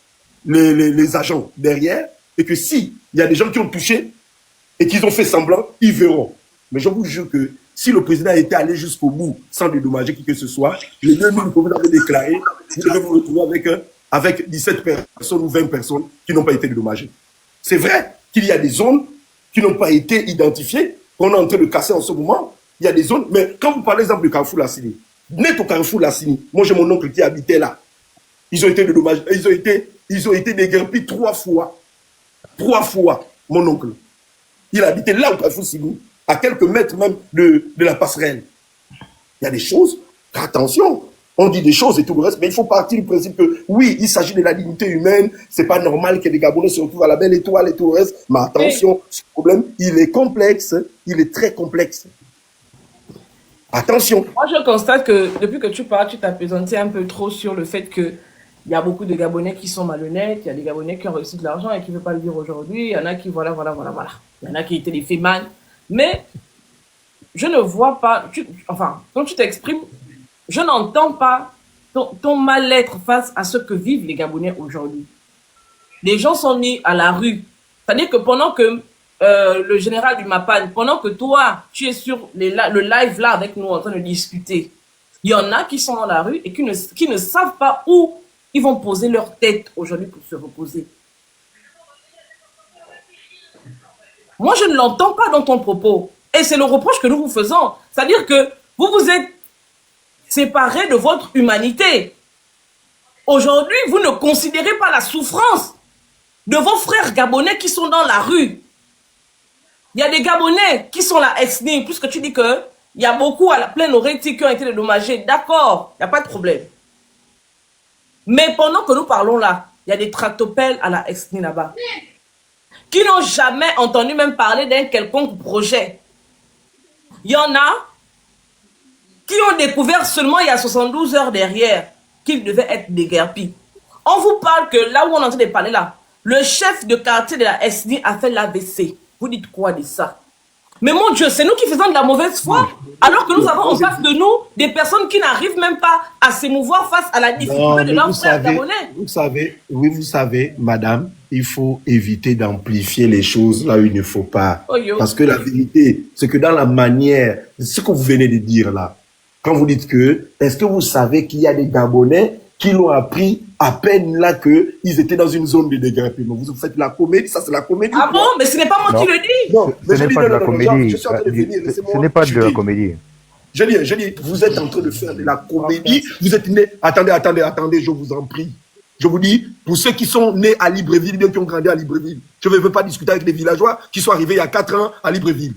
les agents derrière, et que si il y a des gens qui ont touché, et qu'ils ont fait semblant, ils verront. Mais je vous jure que si le président était allé jusqu'au bout sans dédommager qui que ce soit, les 2 000 que vous avez déclarés, vous devez vous retrouver avec 17 personnes ou 20 personnes qui n'ont pas été dédommagées. C'est vrai qu'il y a des zones qui n'ont pas été identifiées, qu'on est en train de casser en ce moment. Il y a des zones, mais quand vous parlez, exemple, du Carrefour Lassini, net au Carrefour Lassini, moi j'ai mon oncle qui habitait là. Ils ont été dédommagés, ils ont été déguerpis 3 fois. 3 fois, mon oncle. Il habitait là au Carrefour Lassini, à quelques mètres même de la passerelle. Il y a des choses, attention, on dit des choses et tout le reste, mais il faut partir du principe que oui, il s'agit de la dignité humaine, c'est pas normal que les Gabonais se retrouvent à la belle étoile et tout le reste, mais attention, ce problème, il est complexe, il est très complexe. Attention. Moi, je constate que depuis que tu parles, tu t'apaisantais un peu trop sur le fait que il y a beaucoup de Gabonais qui sont malhonnêtes, il y a des Gabonais qui ont reçu de l'argent et qui ne veulent pas le dire aujourd'hui, il y en a qui, voilà. Il y en a qui étaient des fémans. Mais je ne vois pas, quand tu t'exprimes, je n'entends pas ton mal-être face à ce que vivent les Gabonais aujourd'hui. Les gens sont mis à la rue. C'est-à-dire que pendant que le général du Mapan, pendant que toi, tu es sur le live là avec nous en train de discuter, Il y en a qui sont dans la rue et qui ne savent pas où ils vont poser leur tête aujourd'hui pour se reposer. Moi, je ne l'entends pas dans ton propos. Et c'est le reproche que nous vous faisons. C'est-à-dire que vous vous êtes séparés de votre humanité. Aujourd'hui, vous ne considérez pas la souffrance de vos frères gabonais qui sont dans la rue. Il y a des Gabonais qui sont la ethnie, puisque tu dis que il y a beaucoup à la plaine Oreti qui ont été dédommagés. D'accord, il n'y a pas de problème. Mais pendant que nous parlons là, il y a des tractopelles à la ethnie là-bas qui n'ont jamais entendu même parler d'un quelconque projet. Il y en a qui ont découvert seulement il y a 72 heures derrière qu'ils devaient être déguerpis. On vous parle que là où on est en train de parler là, le chef de quartier de la ethnie a fait l'AVC. Vous dites quoi de ça? Mais mon Dieu, c'est nous qui faisons de la mauvaise foi, alors que nous avons en face de nous des personnes qui n'arrivent même pas à s'émouvoir face à la difficulté de leurs frères gabonais. Vous savez, madame, il faut éviter d'amplifier les choses là où il ne faut pas. Parce que la vérité, c'est que dans la manière, ce que vous venez de dire là, quand vous dites que, est-ce que vous savez qu'il y a des Gabonais qui l'ont appris à peine là qu'ils étaient dans une zone de déguerpissement? Vous faites la comédie, ça c'est la comédie. Ah bon? Mais ce n'est pas moi qui le dis. Non, ce n'est pas de la comédie. Ce n'est pas de la comédie. Je dis, vous êtes en train de faire de la comédie. Vous êtes nés. Attendez, je vous en prie. Je vous dis, pour ceux qui sont nés à Libreville, bien qui ont grandi à Libreville, je ne veux pas discuter avec les villageois qui sont arrivés il y a 4 ans à Libreville.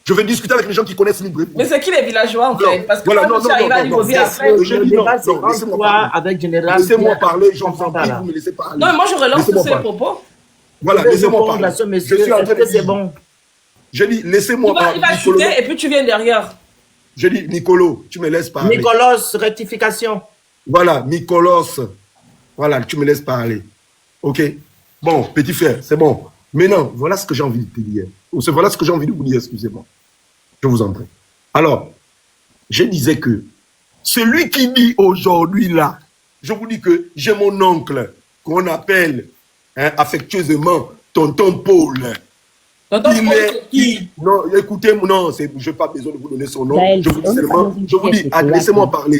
Je vais discuter avec les gens qui connaissent Libreville. Mais c'est qui les villageois en fait? Parce que voilà, quand tu arrives à Libreville après, laissez-moi parler, j'en vous en prie, vous me laissez parler. Non, mais moi je relance tous ces propos. Voilà, laissez-moi parler. Je suis en train de dire. Bon. Je dis, laissez-moi parler. Il va chuter et puis tu viens derrière. Je dis, Nicolo, tu me laisses parler. Nicolas, rectification. Voilà, Nicolas. Voilà, tu me laisses parler. Ok? Bon, petit frère, c'est bon. Maintenant, voilà ce que j'ai envie de te dire. Voilà ce que j'ai envie de vous dire, excusez-moi. Je vous en prie. Alors, je disais que celui qui dit aujourd'hui là, je vous dis que j'ai mon oncle qu'on appelle affectueusement Tonton Paul. Tonton Paul, c'est qui? Non, écoutez, non, je n'ai pas besoin de vous donner son nom. Je vous dis seulement, je vous dis, laissez-moi parler.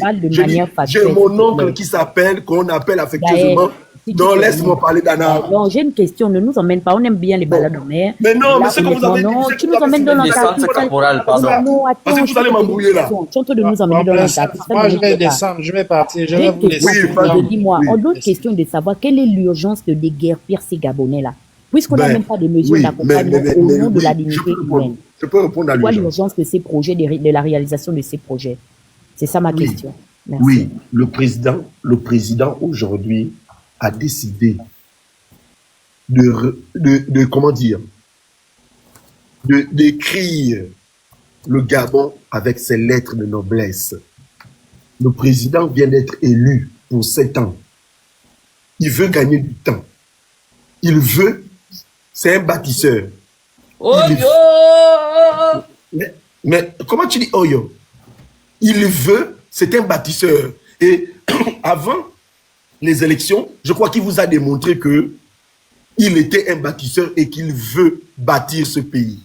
J'ai mon oncle qui s'appelle, qu'on appelle affectueusement. Non, laisse-moi parler d'Anna. Non, j'ai une question. Ne nous emmène pas. On aime bien les balades en mer. Mais non, mais c'est que vous avez dit. Non, tu nous emmènes dans l'Antarctique. Parce que vous allez m'embrouiller là. Tu es en train de nous emmener dans l'Antarctique. Moi, je vais descendre, je vais partir. Je vais vous laisser. Dis-moi, on a d'autres questions de savoir quelle est l'urgence de déguerpir ces Gabonais-là. Puisqu'on n'a même pas de mesures d'accompagnement au nom de la dignité humaine. Je peux répondre à l'urgence. Pourquoi l'urgence de ces projets, de la réalisation de ces projets? C'est ça ma question. Merci. Oui, le président aujourd'hui a décidé de comment dire, d'écrire le Gabon avec ses lettres de noblesse. Le président vient d'être élu pour 7 ans. Il veut gagner du temps. Il veut, c'est un bâtisseur. Mais comment tu dis Oyo? Il veut, c'est un bâtisseur. Et avant les élections, je crois qu'il vous a démontré que il était un bâtisseur et qu'il veut bâtir ce pays.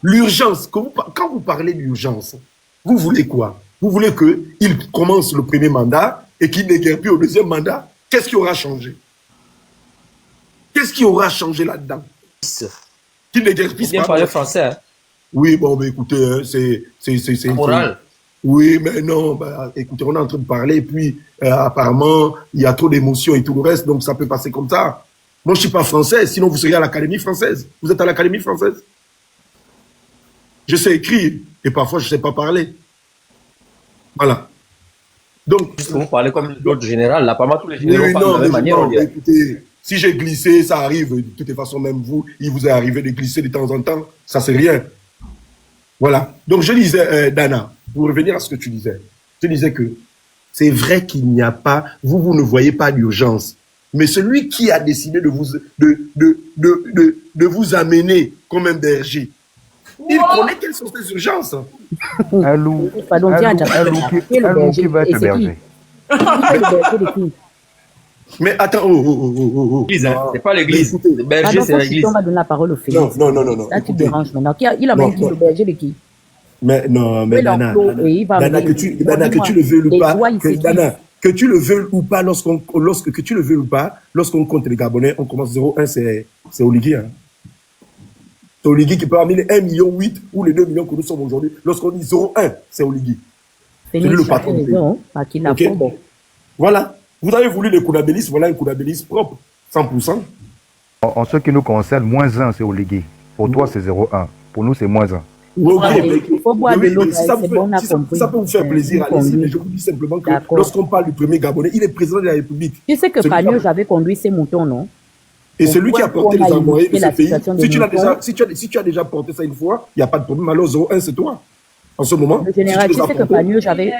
L'urgence, quand vous parlez d'urgence, vous voulez quoi? Vous voulez qu'il commence le premier mandat et qu'il n'éguerpisse au deuxième mandat? Qu'est-ce qui aura changé? Qu'est-ce qui aura changé là-dedans? Qu'il n'éguerpisse pas. Bien parler français. Hein? Oui, bon, mais écoutez, hein, c'est moral. Oui, mais non, bah, écoutez, on est en train de parler, et puis apparemment, il y a trop d'émotions et tout le reste, donc ça peut passer comme ça. Moi, je ne suis pas français, sinon vous seriez à l'Académie française. Vous êtes à l'Académie française? Je sais écrire, et parfois, je ne sais pas parler. Voilà. Donc, juste pour vous parler comme l'autre général, là, pas mal tous les généraux parlent de la même manière. Non, écoutez, si j'ai glissé, ça arrive. De toute façon, même vous, il vous est arrivé de glisser de temps en temps, ça c'est rien. Voilà. Donc, je disais, Dana, pour revenir à ce que tu disais, je disais que c'est vrai qu'il n'y a pas, vous ne voyez pas d'urgence. Mais celui qui a décidé de vous amener comme un berger, il connaît quelles sont ces urgences. Un loup qui va être berger. Mais attends, c'est pas l'église. Le berger, c'est l'église. On va donner la parole au Félix. Non. Là, tu déranges maintenant. Il a même dit le berger de qui? Mais non, mais Oui, Dana, l'enclos, et il va Dana, me- Dana, que tu le veuilles ou les pas, droits, il s'écrit. Dana, que tu le veuilles ou pas, que tu le veuilles ou pas, lorsqu'on compte les Gabonais, on commence 0,1, c'est Oligui. Hein. C'est Oligui qui peut amener les 1,8 million ou les 2 millions que nous sommes aujourd'hui. Lorsqu'on dit 0,1, c'est Oligui. C'est lui le patron du pays. Ok. Voilà. Vous avez voulu les Kounabélis, voilà un Kounabélis propre, 100%. En ce qui nous concerne, -1, c'est Oligui. Pour toi, c'est 0,1. Pour nous, c'est -1. Oui, ok, Il faut boire de l'eau, si ça c'est bon, on a ça compris. peut vous faire plaisir, allez-y, mais je vous dis simplement que lorsqu'on parle du premier Gabonais, il est président de la République. Tu sais que Celui qui Pagnos avait conduit ses moutons, non? Et celui qui a porté les envoyés de ce pays, situation si tu as déjà porté ça une fois, il n'y a pas de problème. Alors 0,1, c'est toi. En ce moment. Le général, tu sais que Pagnos avait...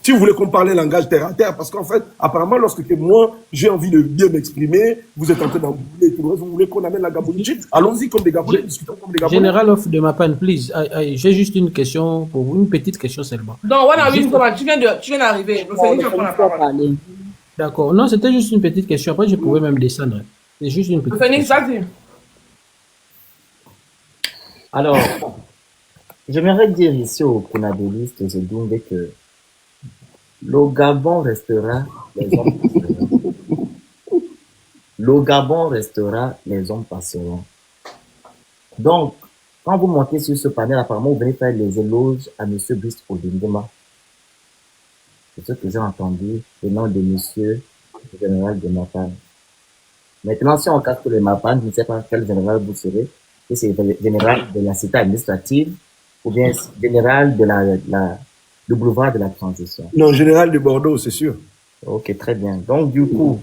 Si vous voulez qu'on parle langage terre à terre, parce qu'en fait, apparemment, lorsque moi, j'ai envie de bien m'exprimer, vous êtes en train d'embrouiller tout le reste, vous voulez qu'on amène la Gabonite. Allons-y comme des Gabonais, discutons comme des Gabonais. Général of de ma panne, please. J'ai juste une question pour vous, une petite question seulement. Non, tu viens d'arriver. D'accord. Non, c'était juste une petite question. Après, je pouvais même descendre. C'est juste une petite question. Alors, j'aimerais dire ici aux Kounabélistes, aux Edoumbé, que le Gabon restera, les hommes passeront. Le Gabon restera, les hommes passeront. Donc, quand vous montez sur ce panel, apparemment, vous venez faire les éloges à M. Brice Olinguema. C'est ce que j'ai entendu venant de M. le général de Mapan. Maintenant, si on casse les Mapan, je ne sais pas quel général vous serez. Si c'est le général de la cité administrative ou bien général de du boulevard de la transition. Non, général de Bordeaux, c'est sûr. Ok, très bien. Donc, du coup,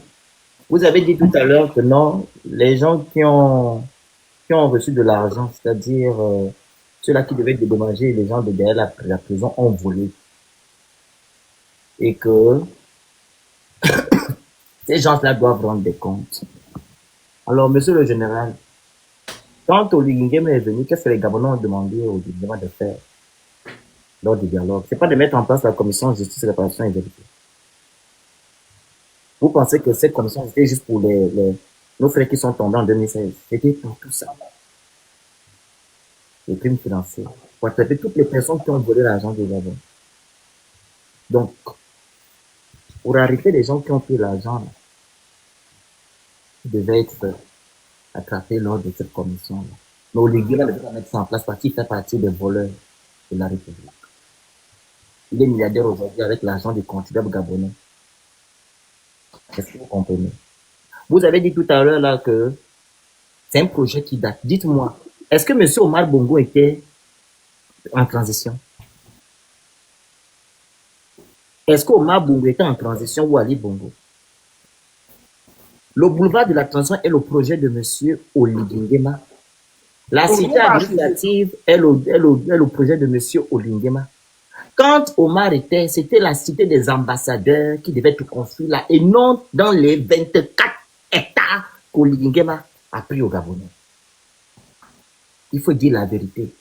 vous avez dit tout à l'heure que non, les gens qui ont reçu de l'argent, c'est-à-dire ceux-là qui devaient dédommager les gens de derrière la prison, ont volé. Et que ces gens-là doivent rendre des comptes. Alors, monsieur le général, quand Oligui est venu, qu'est-ce que les Gabonais ont demandé au gouvernement de faire lors du dialogue? C'est pas de mettre en place la commission de justice, réparation et vérité. Vous pensez que cette commission, c'était juste pour nos frères qui sont tombés en 2016? C'était pour tout ça. Les crimes financiers. Pour attraper toutes les personnes qui ont volé l'argent du Gabon. Donc, pour arrêter les gens qui ont pris l'argent, ils devaient être attrapés lors de cette commission-là. Mais Oligui va mettre ça en place parce qu'il fait partie des voleurs de la République. Il est milliardaire aujourd'hui avec l'argent des contribuables gabonais. Est-ce que vous comprenez? Vous avez dit tout à l'heure là que c'est un projet qui date. Dites-moi, est-ce que M. Omar Bongo était en transition? Est-ce qu'Omar Bongo était en transition ou Ali Bongo? Le boulevard de la transition est le projet de M. Olinguema. La cité administrative est le projet de M. Olinguema. Quand Omar était, c'était la cité des ambassadeurs qui devait tout construire là, et non dans les 24 hectares qu'Olinguema a pris au Gabonais. Il faut dire la vérité.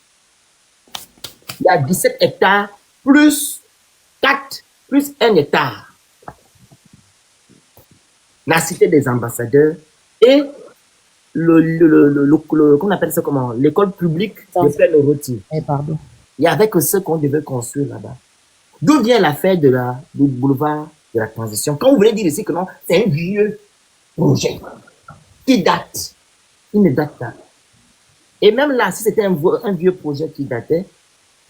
Il y a 17 hectares plus 4 plus 1 hectare. La cité des ambassadeurs et qu'on appelle ça comment? L'école publique de Plaine-Rôti. Pardon. Il y avait que ce qu'on devait construire là-bas. D'où vient l'affaire du boulevard de la transition? Quand vous voulez dire ici que non, c'est un vieux projet qui date. Il ne date pas. Et même là, si c'était un vieux projet qui datait,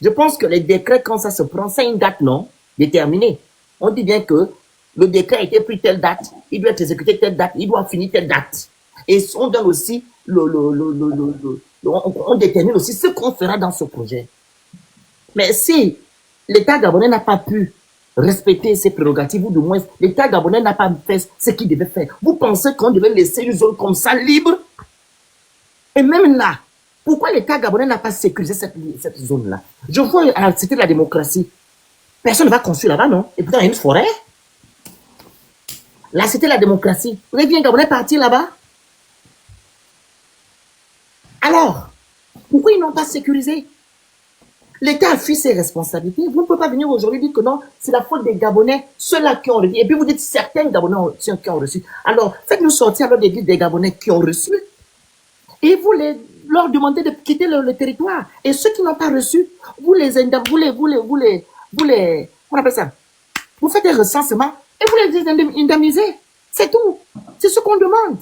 je pense que les décrets, quand ça se prend, c'est une date, non? Déterminée. On dit bien que le décret a été pris telle date, il doit être exécuté telle date, il doit finir telle date. Et on donne aussi on détermine aussi ce qu'on fera dans ce projet. Mais si l'État gabonais n'a pas pu respecter ses prérogatives, ou du moins l'État gabonais n'a pas fait ce qu'il devait faire, vous pensez qu'on devait laisser une zone comme ça libre? Et même là, pourquoi l'État gabonais n'a pas sécurisé cette zone-là? Je vois à la Cité de la démocratie, personne ne va construire là-bas, non? Et pourtant, il y a une forêt. La Cité de la démocratie, vous avez vu un Gabonais partir là-bas? Alors, pourquoi ils n'ont pas sécurisé? L'État a fui ses responsabilités. Vous ne pouvez pas venir aujourd'hui dire que non, c'est la faute des Gabonais, ceux-là qui ont reçu. Et puis vous dites certains Gabonais qui ont reçu. Alors, faites-nous sortir alors des Gabonais qui ont reçu. Et vous leur demander de quitter le territoire. Et ceux qui n'ont pas reçu, on appelle ça, vous faites un recensement et vous les indemnisez. C'est tout. C'est ce qu'on demande.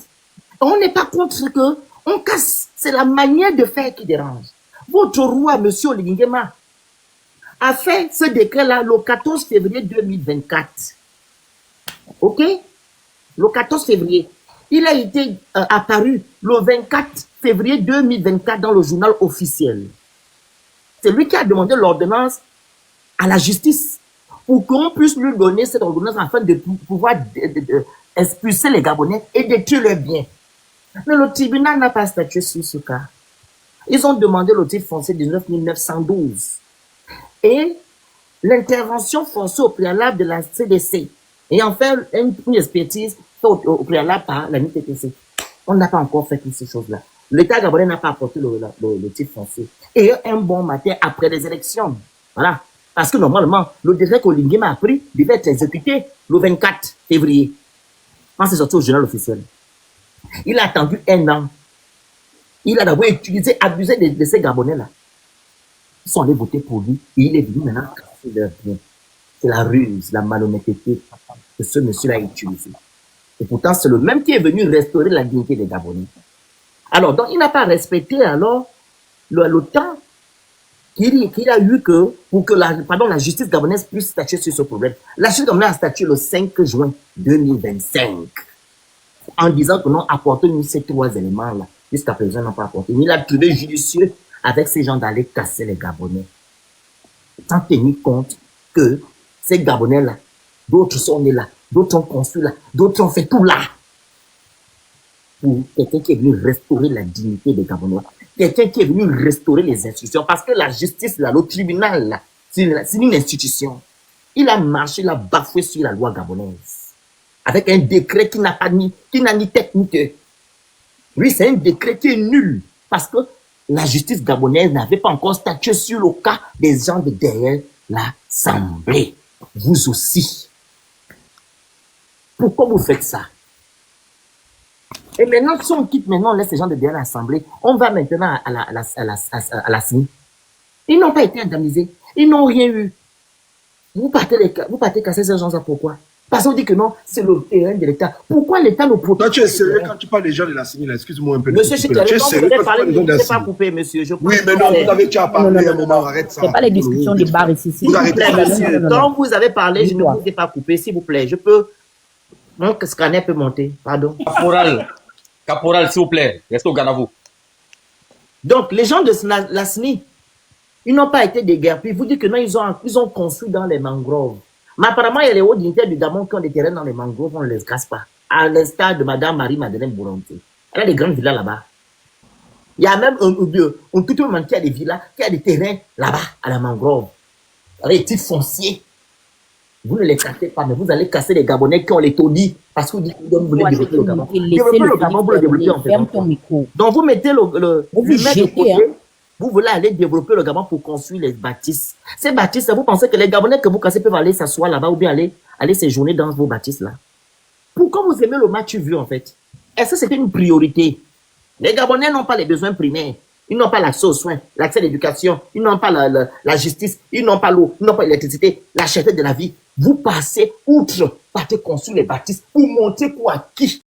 On n'est pas contre que on casse. C'est la manière de faire qui dérange. Votre roi, monsieur Oligingema, a fait ce décret-là le 14 février 2024. OK? Le 14 février. Il a été apparu le 24 février 2024 dans le journal officiel. C'est lui qui a demandé l'ordonnance à la justice pour qu'on puisse lui donner cette ordonnance afin de pouvoir expulser les Gabonais et détruire leurs biens. Mais le tribunal n'a pas statué sur ce cas. Ils ont demandé le titre foncier de 1912 et l'intervention forcée au préalable de la CDC et enfin une expertise au préalable par la NITTC. On n'a pas encore fait toutes ces choses-là. L'État gabonais n'a pas apporté le titre foncier. Et un bon matin après les élections. Voilà. Parce que normalement, le décret qu'Oligingema a pris devait être exécuté le 24 février. Quand c'est sorti au journal officiel. Il a attendu 1 an. Il a d'abord utilisé, abusé de ces Gabonais-là. Ils sont allés voter pour lui. Et il est venu maintenant casser leur bien. C'est la ruse, la malhonnêteté que ce monsieur-là a utilisé. Et pourtant, c'est le même qui est venu restaurer la dignité des Gabonais. Alors, donc, il n'a pas respecté alors le temps qu'il a eu pour que la justice gabonaise puisse statuer sur ce problème. La justice gabonaise a statué le 5 juin 2025 en disant que non, apportez-nous ces 3 éléments-là. Jusqu'à présent, ils n'ont pas apporté. Mais il a trouvé judicieux avec ces gens d'aller casser les Gabonais. Sans tenir compte que ces Gabonais-là, d'autres sont nés là, d'autres ont construit là, d'autres ont fait tout là. Pour quelqu'un qui est venu restaurer la dignité des Gabonais. Quelqu'un qui est venu restaurer les institutions. Parce que la justice, là, le tribunal, là, c'est une institution. Il a marché, il a bafoué sur la loi gabonaise. Avec un décret qui n'a ni tête ni queue. Oui, c'est un décret qui est nul. Parce que la justice gabonaise n'avait pas encore statué sur le cas des gens de derrière l'Assemblée. Vous aussi. Pourquoi vous faites ça? Et maintenant, si on quitte maintenant, on laisse ces gens de derrière l'Assemblée, on va maintenant à la CENI. Ils n'ont pas été indemnisés. Ils n'ont rien eu. Vous partez casser ces gens-là, pourquoi? Parce qu'on dit que non, c'est le terrain de l'État. Pourquoi l'État nous protège? Toi, tu es sérieux quand tu parles des gens de la CENI, là, excuse-moi un peu. Monsieur Chikere, quand vous avez parlé, vous ne pas couper, monsieur. Oui, mais non, vous avez déjà parlé un moment, arrête ça. C'est pas les discussions des bars ici. S'il vous plaît, monsieur. Quand vous avez parlé, je ne vous ai pas coupé, s'il vous plaît. Je peux... Mon scanner peut monter, pardon. Caporal, s'il vous plaît, restez au garde à vous. Donc, les gens de la CENI, ils n'ont pas été déguerpis. Vous dites que non, ils ont construit dans les mangroves. Mais apparemment, il y a les hauts dignitaires du Gabon qui ont des terrains dans les mangroves, on ne les casse pas. À l'instar de Madame Marie-Madeleine Bouronté. Elle a des grandes villas là-bas. Il y a même un tout le monde qui a des villas, qui a des terrains là-bas, à la mangrove. Avec des titres fonciers. Vous ne les cassez pas, mais vous allez casser les Gabonais qui ont les taudis parce que vous voulez développer le Gabon. Développez le Gabon, vous le développez en fait. Donc vous mettez vous voulez aller développer le Gabon pour construire les bâtisses. Ces bâtisses, vous pensez que les Gabonais que vous cassez peuvent aller s'asseoir là-bas ou bien aller séjourner dans vos bâtisses-là? Pourquoi vous aimez le match vu en fait? Est-ce que c'était une priorité? Les Gabonais n'ont pas les besoins primaires. Ils n'ont pas l'accès aux soins, l'accès à l'éducation, ils n'ont pas la justice, ils n'ont pas l'eau, ils n'ont pas l'électricité, la cherté de la vie. Vous passez outre, partez construire les bâtisses pour montrer quoi à qui?